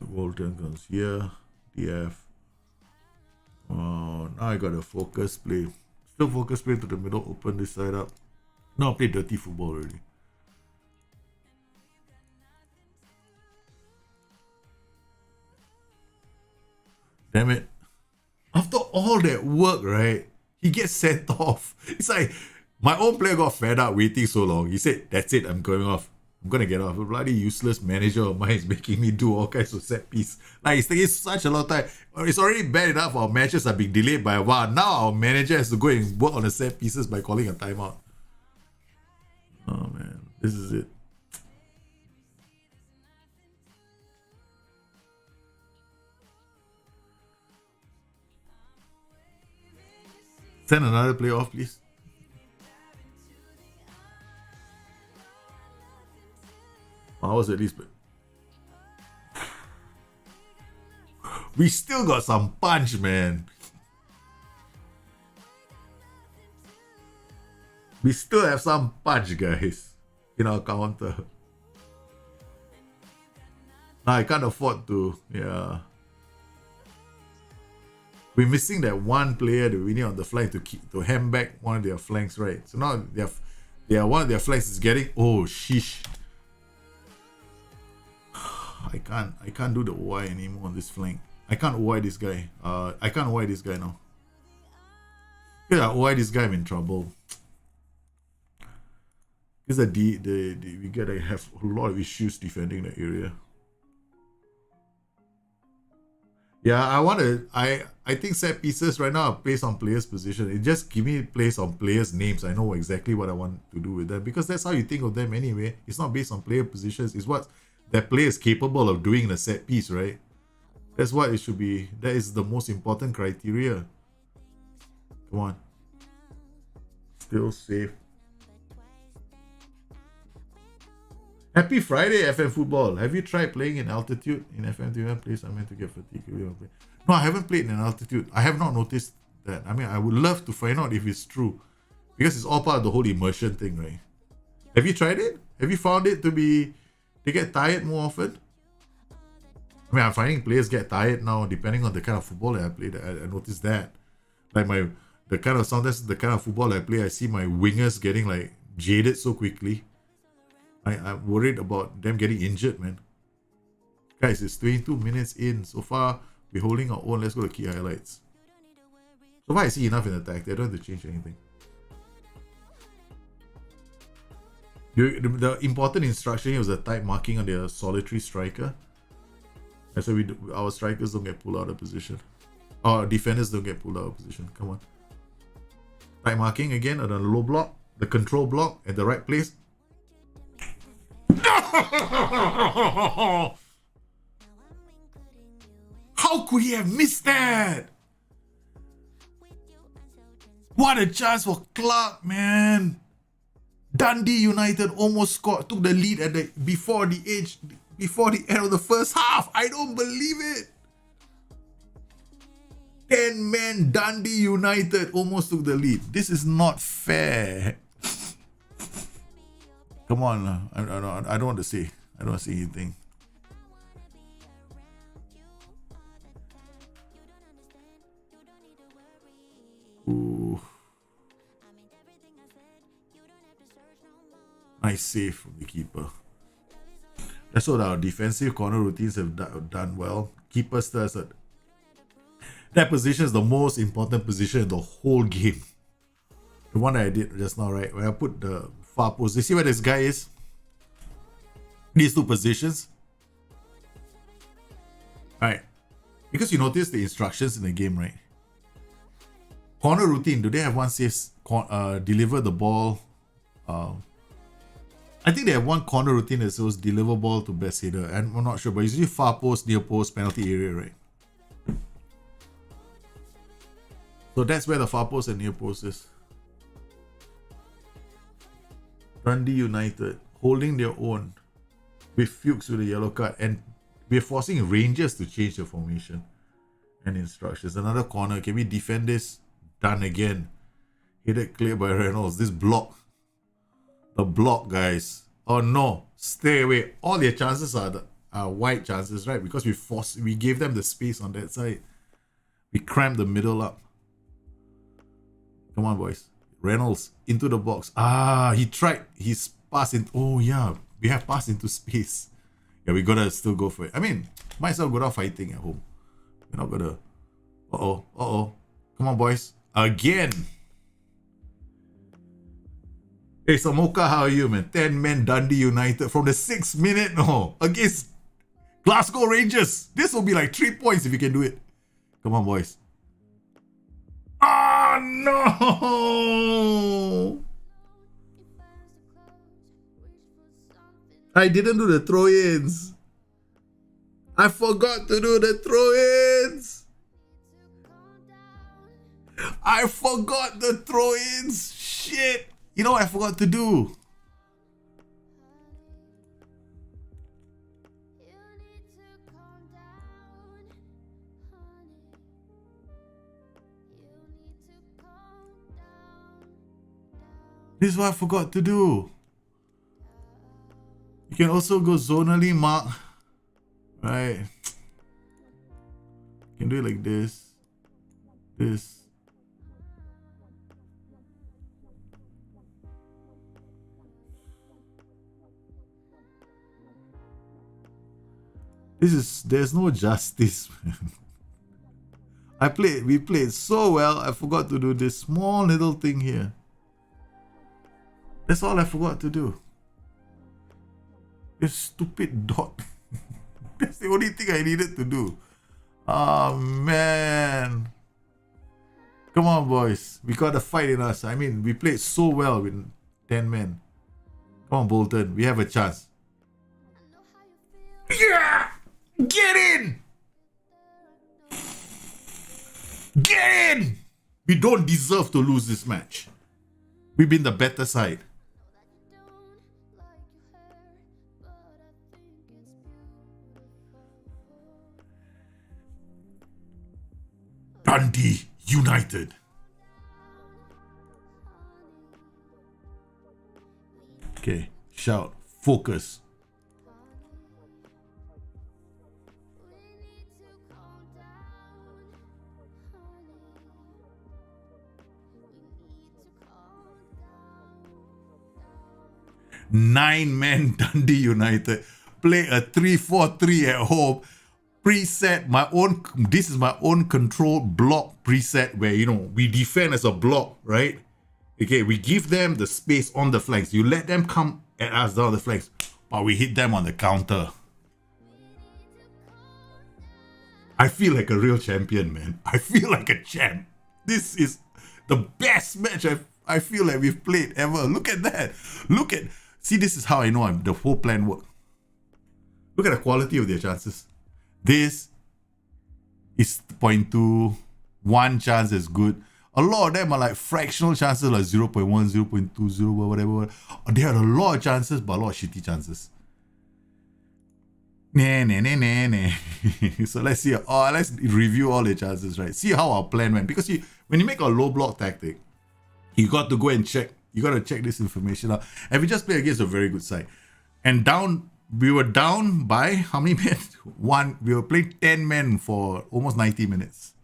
The Walton comes here. DF. Now I got a focus play. Still focus play to the middle, open this side up. Now I play dirty football already. Damn it. After all that work, right? He gets sent off. It's like my own player got fed up waiting so long. He said, that's it, I'm going off. I'm gonna get off. A bloody useless manager of mine is making me do all kinds of set piece. Like it's taking such a lot of time. It's already bad enough our matches are being delayed by a while. Now our manager has to go and work on the set pieces by calling a timeout. Oh man, this is it. Send another player off, please. Ours at least. We still got some punch, man. We still have some punch, guys, in our counter. Now I can't afford to, yeah. We're missing that one player that we need on the flank to ham back one of their flanks, right? So now one of their flanks is getting, oh sheesh. I can't do the OI anymore on this flank. I can't OI this guy. I can't OI this guy now. Yeah, OI this guy, I'm in trouble. Because we gotta have a lot of issues defending the area. Yeah, I think set pieces right now are placed on players' position. It just give me place on players' names. I know exactly what I want to do with them because that's how you think of them anyway. It's not based on player positions. It's what that player is capable of doing in a set piece, right? That's what it should be. That is the most important criteria. Come on. Still safe. Happy Friday, FM Football. Have you tried playing in altitude in FM? Do you have place? I meant to get fatigue. No, I haven't played in altitude. I have not noticed that. I mean, I would love to find out if it's true. Because it's all part of the whole immersion thing, right? Have you tried it? Have you found it to get tired more often? I mean, I'm finding players get tired now depending on the kind of football that I play. I noticed that. Like the kind of football I play, I see my wingers getting like jaded so quickly. I'm worried about them getting injured, man. Guys, it's 22 minutes in. So far, we're holding our own. Let's go to key highlights. So far, I see enough in attack. They don't have to change anything. The important instruction here was the tight marking on their solitary striker. And so our strikers don't get pulled out of position. Our defenders don't get pulled out of position. Come on. Tight marking again on the low block. The control block at the right place. How could he have missed that? What a chance for Clark, man. Dundee United almost scored, took the lead at before the end of the first half. I don't believe it. 10-man Dundee United almost took the lead. This is not fair. Come on, I don't want to say. I don't want to say anything. Ooh. Nice save from the keeper. That's what our defensive corner routines have done well. Keeper stirs it. That position is the most important position in the whole game. The one that I did just now, right? When I put the far post. You see where this guy is? These two positions. Alright. Because you notice the instructions in the game, right? Corner routine. Do they have one says deliver the ball? I think they have one corner routine that says deliver ball to best hitter. And I'm not sure, but usually far post, near post, penalty area, right? So that's where the far post and near post is. Dundee United holding their own with Fuchs with a yellow card, and we're forcing Rangers to change the formation and instructions. Another corner. Can we defend this? Done again. Hit it clear by Reynolds. This block. The block, guys. Oh no. Stay away. All their chances are wide chances, right? Because we gave them the space on that side. We cramped the middle up. Come on, boys. Reynolds into the box. He tried. He's passed in. Oh yeah, we have passed into space. Yeah, we gotta still go for it. I mean, might as well go down fighting at home. We're not gonna. Come on, boys. Again. Hey, Samoka, how are you, man? 10-man Dundee United from the 6th minute. No, against Glasgow Rangers. This will be like 3 points if you can do it. Come on, boys. Oh no! I didn't do the throw-ins. I forgot to do the throw-ins. I forgot the throw-ins. Shit. You know what I forgot to do? This is what I forgot to do. You can also go zonally mark. Right. You can do it like this. This. There's no justice, man. We played so well, I forgot to do this small little thing here. That's all I forgot to do. This stupid dot. That's the only thing I needed to do. Oh, man. Come on, boys. We got a fight in us. I mean, we played so well with 10 men. Come on, Bolton. We have a chance. Yeah! Get in! Get in! We don't deserve to lose this match. We've been the better side. Dundee United. Okay, shout, focus. Nine-man Dundee United play a 3-4-3 at home. Preset my own. This is my own control block preset where, you know, we defend as a block, right? Okay, we give them the space on the flanks. You let them come at us down the flanks, but we hit them on the counter. I feel like a real champion, man. I feel like a champ. This is the best match I feel like we've played ever. Look at that. Look at. See, this is how I know the whole plan worked. Look at the quality of their chances. This is 0.2. One chance is good. A lot of them are like fractional chances, like 0.1, 0.2, 0, whatever. They had a lot of chances, but a lot of shitty chances. So let's see. Let's review all the chances, right? See how our plan went. Because when you make a low block tactic, you got to go and check. You got to check this information out. And we just played against a very good side. And we were down by how many men? We were playing 10 men for almost 90 minutes.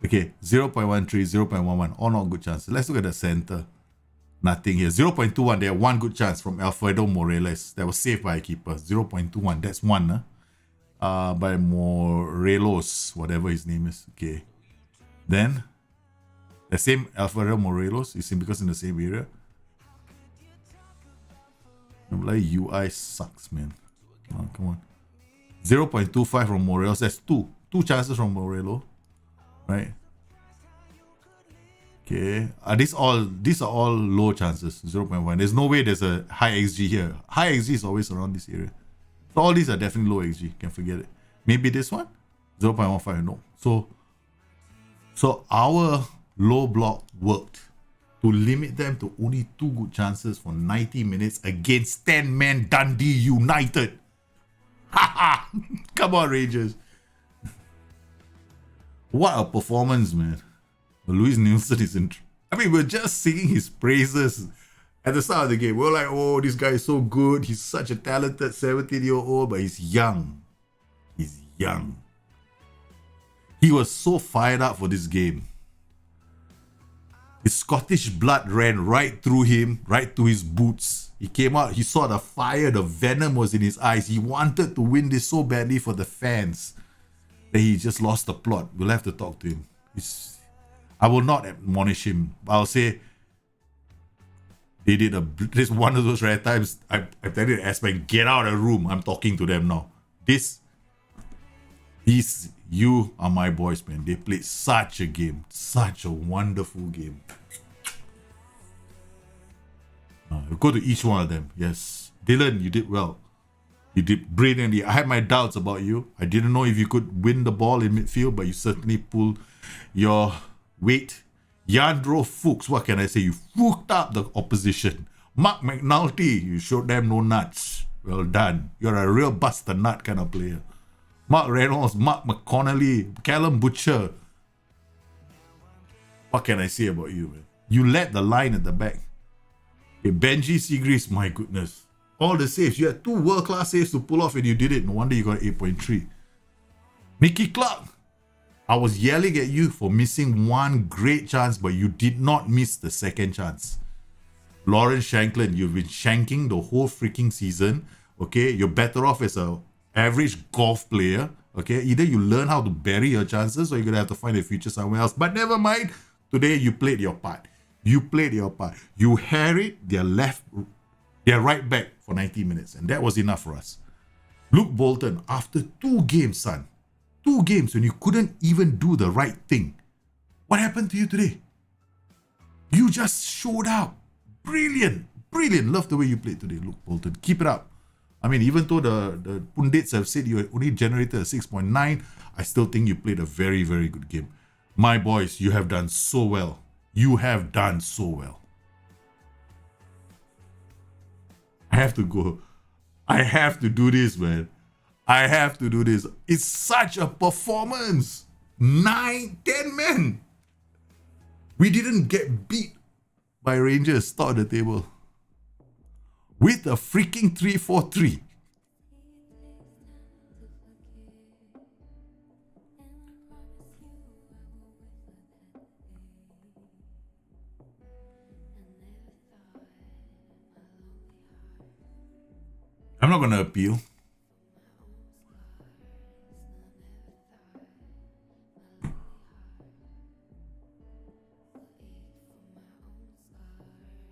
Okay, 0.13, 0.11, all not good chances. Let's look at the center. Nothing here. 0.21, they had one good chance from Alfredo Morelos. That was saved by a keeper. 0.21, that's one. By Morelos, whatever his name is. Okay. Then, the same Alfredo Morelos, you see, because in the same area. Like UI sucks, man. Come on. 0.25 from Morelos. That's two chances from Morelos, right? Okay. These are all low chances. 0.1. There's no way there's a high XG here. High XG is always around this area. So all these are definitely low XG. Can forget it. Maybe this one? 0.15. No. So our low block worked to limit them to only 2 good chances for 90 minutes against 10-man Dundee United. Haha! Come on, Rangers. What a performance, man. Luis Nielsen is in... I mean, we're just singing his praises at the start of the game. We're like, oh, this guy is so good. He's such a talented 17-year-old, but he's young. He's young. He was so fired up for this game. His Scottish blood ran right through him, right through his boots. He came out, he saw the fire, the venom was in his eyes. He wanted to win this so badly for the fans that he just lost the plot. We'll have to talk to him. I will not admonish him. I'll say, they did this one of those rare times. I tell you, Aspen, get out of the room. I'm talking to them now. You are my boys, man. They played such a game. Such a wonderful game. We'll go to each one of them. Yes. Dylan, you did well. You did brilliantly. I had my doubts about you. I didn't know if you could win the ball in midfield, but you certainly pulled your weight. Yandro Fuchs, what can I say? You fucked up the opposition. Mark McNulty, you showed them no nuts. Well done. You're a real Bustthenet kind of player. Mark Reynolds, Mark McConnelly, Callum Butcher. What can I say about you, man? You led the line at the back. Okay, Benji Seagreaves, my goodness. All the saves. You had 2 world-class saves to pull off and you did it. No wonder you got 8.3. Mickey Clark. I was yelling at you for missing one great chance, but you did not miss the second chance. Lawrence Shanklin, you've been shanking the whole freaking season. Okay, you're better off as a average golf player. Okay, either you learn how to bury your chances or you're gonna have to find a future somewhere else. But never mind, today you played your part. You played your part. You harried their right back for 90 minutes, and that was enough for us. Luke Bolton, after 2 games, son, 2 games when you couldn't even do the right thing. What happened to you today? You just showed up. Brilliant. Brilliant. Love the way you played today, Luke Bolton. Keep it up. I mean, even though the pundits have said you only generated a 6.9, I still think you played a very, very good game. My boys, you have done so well. You have done so well. I have to go. I have to do this, man. I have to do this. It's such a performance. 9, 10 men. We didn't get beat by Rangers, top of the table. With a freaking 343. I'm not going to appeal.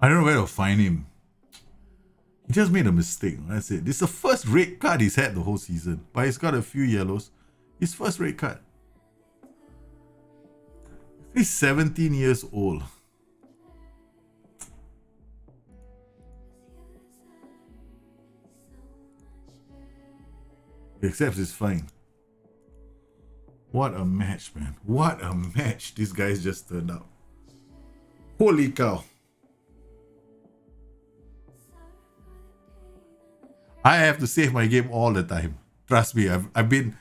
I don't know where to find him. He just made a mistake. That's it. This is the first red card he's had the whole season. But he's got a few yellows. His first red card. He's 17 years old. He accepts it's fine. What a match, man. What a match these guys just turned out. Holy cow. I have to save my game all the time. Trust me, I've been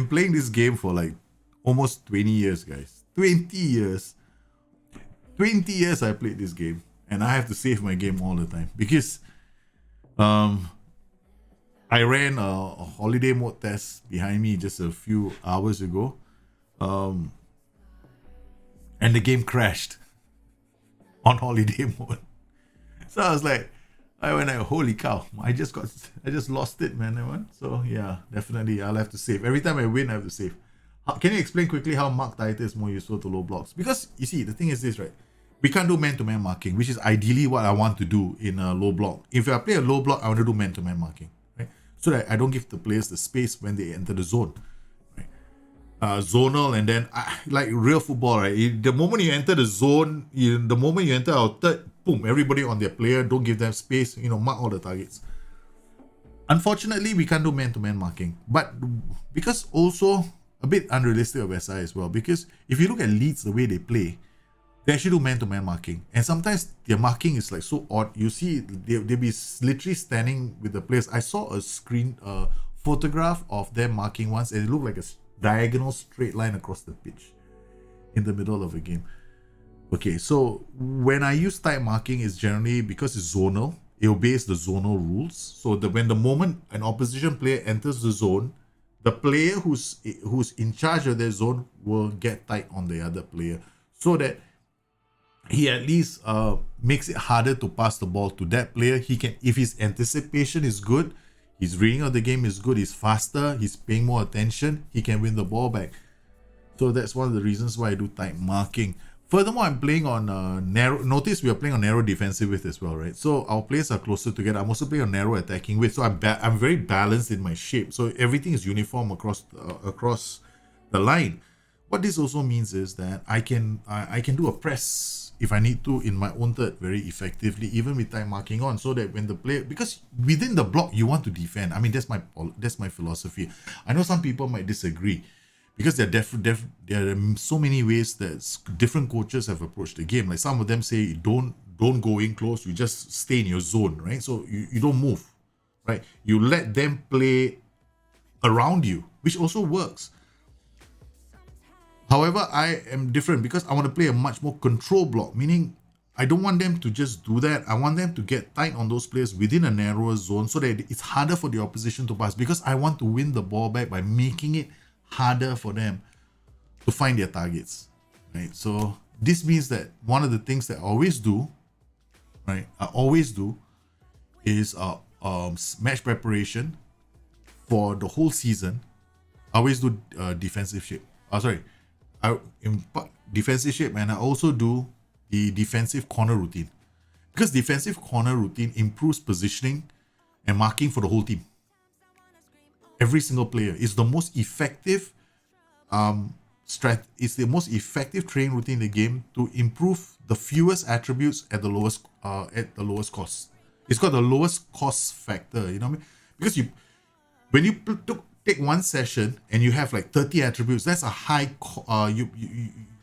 playing this game for like almost 20 years, guys. 20 years. 20 years I played this game, and I have to save my game all the time because I ran a holiday mode test behind me just a few hours ago, and the game crashed on holiday mode. So I was like, holy cow, I just lost it, man. So yeah, definitely I'll have to save. Every time I win, I have to save. Can you explain quickly how mark title is more useful to low blocks? Because you see, the thing is this, right? We can't do man-to-man marking, which is ideally what I want to do in a low block. If I play a low block, I want to do man-to-man marking, right? So that I don't give the players the space when they enter the zone, right? Zonal, and then like real football, right? The moment you enter the zone, the moment you enter our third, boom, everybody on their player, don't give them space, mark all the targets. Unfortunately, we can't do man-to-man marking, but because also a bit unrealistic of SI as well, because if you look at Leeds, the way they play, they actually do man-to-man marking, and sometimes their marking is like so odd. You see, they'll be literally standing with the players. I saw a photograph of them marking once, and it looked like a diagonal straight line across the pitch in the middle of a game. Okay, so when I use type marking, it's generally because it's zonal. It obeys the zonal rules. So when the moment an opposition player enters the zone, the player who's in charge of their zone will get tight on the other player, so that he at least makes it harder to pass the ball to that player. He can, if his anticipation is good, his reading of the game is good, he's faster, he's paying more attention, he can win the ball back. So that's one of the reasons why I do type marking. Furthermore, I'm playing on narrow. Notice we are playing on narrow defensive width as well, right? So our players are closer together. I'm also playing on narrow attacking width. So I'm very balanced in my shape. So everything is uniform across the line. What this also means is that I can do a press if I need to in my own third very effectively, even with time marking on, so that when the player, because within the block you want to defend. I mean, that's my philosophy. I know some people might disagree, because there are so many ways that different coaches have approached the game. Like some of them say, don't go in close, you just stay in your zone, right? So you don't move, right? You let them play around you, which also works. However, I am different because I want to play a much more control block, meaning I don't want them to just do that. I want them to get tight on those players within a narrower zone so that it's harder for the opposition to pass, because I want to win the ball back by making it harder for them to find their targets, right? So this means that one of the things that I always do, right? Is match preparation for the whole season. I always do defensive shape. In defensive shape, and I also do the defensive corner routine. Because defensive corner routine improves positioning and marking for the whole team. Every single player is the most effective it's the most effective training routine in the game to improve the fewest attributes at the lowest cost. It's got the lowest cost factor, you know what I mean? Because when you take one session and you have like 30 attributes, that's a high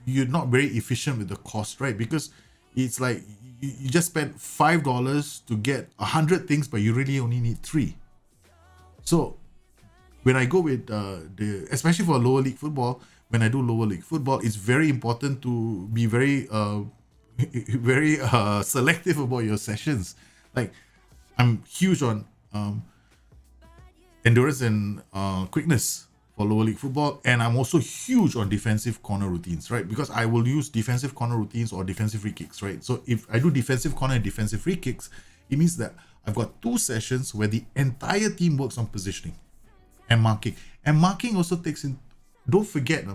you're not very efficient with the cost, right? Because it's like you just spent $5 to get 100 things, but you really only need 3. So when I go with especially for lower league football, when I do lower league football, it's very important to be very very selective about your sessions. Like, I'm huge on endurance and quickness for lower league football, and I'm also huge on defensive corner routines, right? Because I will use defensive corner routines or defensive free kicks, right? So if I do defensive corner and defensive free kicks, it means that I've got 2 sessions where the entire team works on positioning and marking. And marking also takes in, don't forget,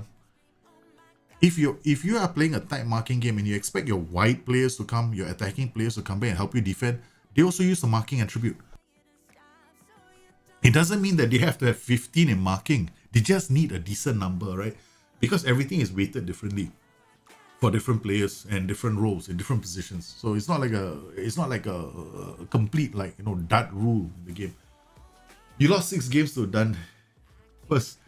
if you are playing a tight marking game and you expect your wide players to come, your attacking players to come back and help you defend, they also use the marking attribute. It doesn't mean that they have to have 15 in marking. They just need a decent number, right? Because everything is weighted differently for different players and different roles in different positions. So it's not like a complete, like, you know, dud rule in the game. You lost 6 games to Dundee. First,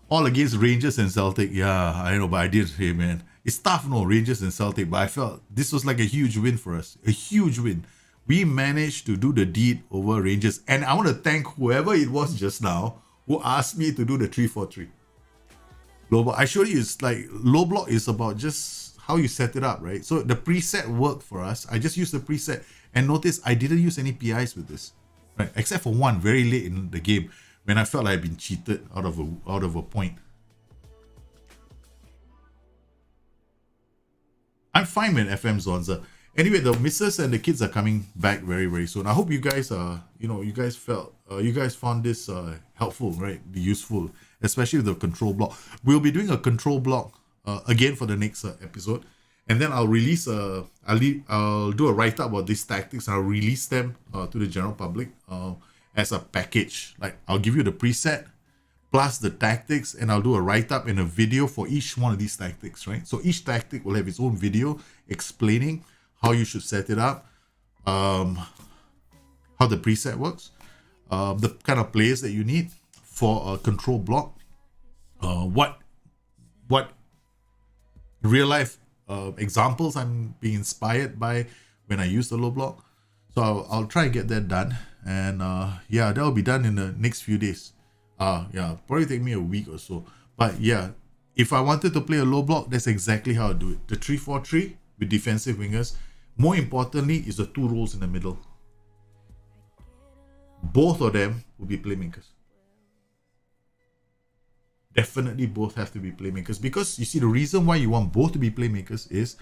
all against Rangers and Celtic. Yeah, I know, but I did. Hey, man, it's tough, no, Rangers and Celtic. But I felt this was like a huge win for us. A huge win. We managed to do the deed over Rangers. And I want to thank whoever it was just now who asked me to do the 343. Low block. I showed you, it's like low block is about just how you set it up, right? So the preset worked for us. I just used the preset. And notice I didn't use any PIs with this, right? Except for one very late in the game when I felt like I'd been cheated out of a point. I'm fine with FM Zonza. Anyway, the missus and the kids are coming back very, very soon. I hope you guys you guys found this helpful, right? Useful, especially with the control block. We'll be doing a control block again for the next episode, and then I'll release I'll do a write up about these tactics. And I'll release them to the general public as a package. Like, I'll give you the preset plus the tactics, and I'll do a write up and a video for each one of these tactics, right? So each tactic will have its own video explaining how you should set it up, how the preset works, the kind of players that you need for a control block, what real life examples I'm being inspired by when I use the low block. So I'll try and get that done, and yeah, that'll be done in the next few days. Yeah, probably take me a week or so. But yeah, if I wanted to play a low block, that's exactly how I do it. The 3-4-3 with defensive wingers. More importantly is the 2 roles in the middle. Both of them will be playmakers. Definitely both have to be playmakers, because you see, the reason why you want both to be playmakers is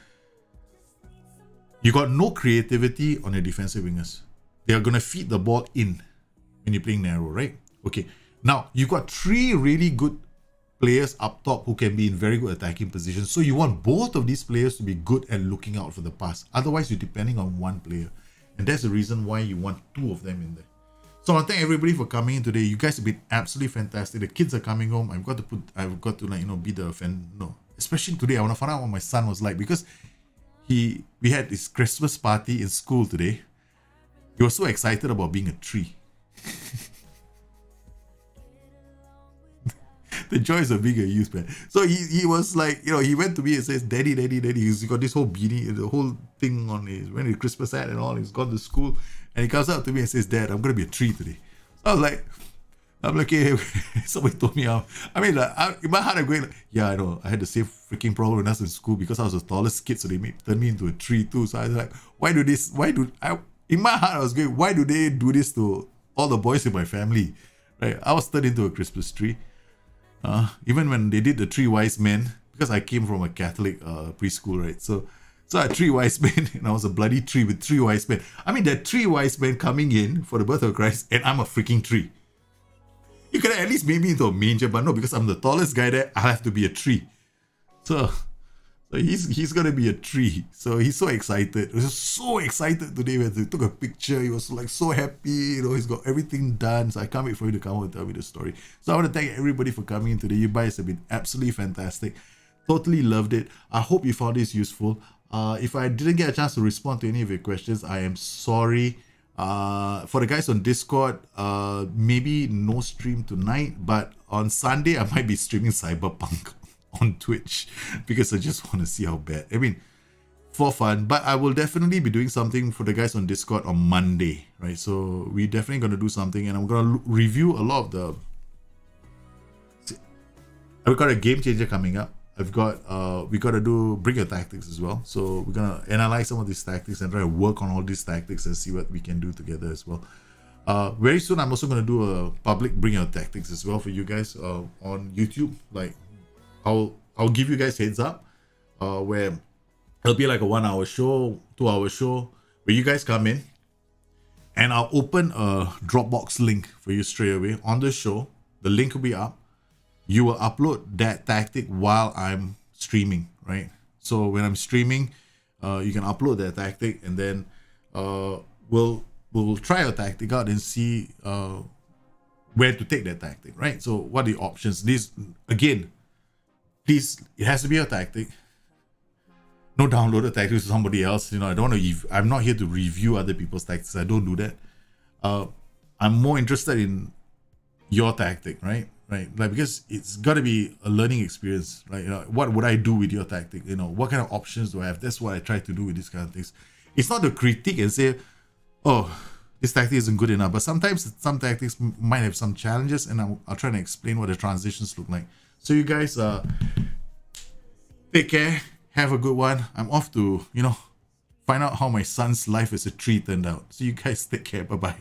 you got no creativity on your defensive wingers. They are going to feed the ball in when you're playing narrow, right? Okay. Now, you've got 3 really good players up top who can be in very good attacking positions. So you want both of these players to be good at looking out for the pass. Otherwise, you're depending on one player. And that's the reason why you want 2 of them in there. So I want to thank everybody for coming in today. You guys have been absolutely fantastic. The kids are coming home. I've got to like, you know, be the fan. No, especially today, I want to find out what my son was like, because we had this Christmas party in school today. He was so excited about being a tree. The joys of being a youth, man. So he was like, you know, he went to me and says, Daddy, Daddy, Daddy. He's got this whole beanie, the whole thing on his, when his Christmas hat and all. He's gone to school. And he comes up to me and says, Dad, I'm going to be a tree today. So I was like, hey, somebody told me off. I mean, like, in my heart, I'm going, like, yeah, I know. I had the same freaking problem when I was in school, because I was the tallest kid. So they turned me into a tree too. So I was like, in my heart, I was going, why do they do this to all the boys in my family? Right? I was turned into a Christmas tree. Even when they did the 3 wise men, because I came from a Catholic preschool, right? So I had 3 wise men, and I was a bloody tree with 3 wise men. I mean, there are 3 wise men coming in for the birth of Christ, and I'm a freaking tree. You could have at least made me into a manger, but no, because I'm the tallest guy there, I have to be a tree. So So he's gonna be a tree. So he's so excited. He was so excited today when he took a picture. He was like so happy. He's got everything done. So I can't wait for you to come out and tell me the story. So I want to thank everybody for coming in today. You guys have been absolutely fantastic. Totally loved it. I hope you found this useful. If I didn't get a chance to respond to any of your questions, I am sorry. For the guys on Discord, maybe no stream tonight, but on Sunday I might be streaming Cyberpunk on Twitch because I just want to see how bad. I mean, for fun, but I will definitely be doing something for the guys on Discord on Monday, right? So we're definitely going to do something, and I'm going to review a lot of the. I've got a game changer coming up. I've got we got to do bring your tactics as well. So we're gonna analyze some of these tactics and try to work on all these tactics and see what we can do together as well. Very soon I'm also gonna do a public bring your tactics as well for you guys on YouTube. Like I'll give you guys heads up where it'll be like a 1 hour show, 2 hour show where you guys come in and I'll open a Dropbox link for you straight away on the show. The link will be up. You will upload that tactic while I'm streaming, right? So when I'm streaming, you can upload that tactic, and then we'll try a tactic out and see where to take that tactic, right? So what are the options? This again, please, it has to be a tactic. No downloaded tactics to somebody else. I don't want to. I'm not here to review other people's tactics. I don't do that. I'm more interested in your tactic, right? Right, like because it's got to be a learning experience, right? What would I do with your tactic? What kind of options do I have? That's what I try to do with these kind of things. It's not to critique and say, oh, this tactic isn't good enough. But sometimes some tactics might have some challenges, and I'll try to explain what the transitions look like. So you guys, take care. Have a good one. I'm off to, find out how my son's life as a tree turned out. So you guys take care. Bye-bye.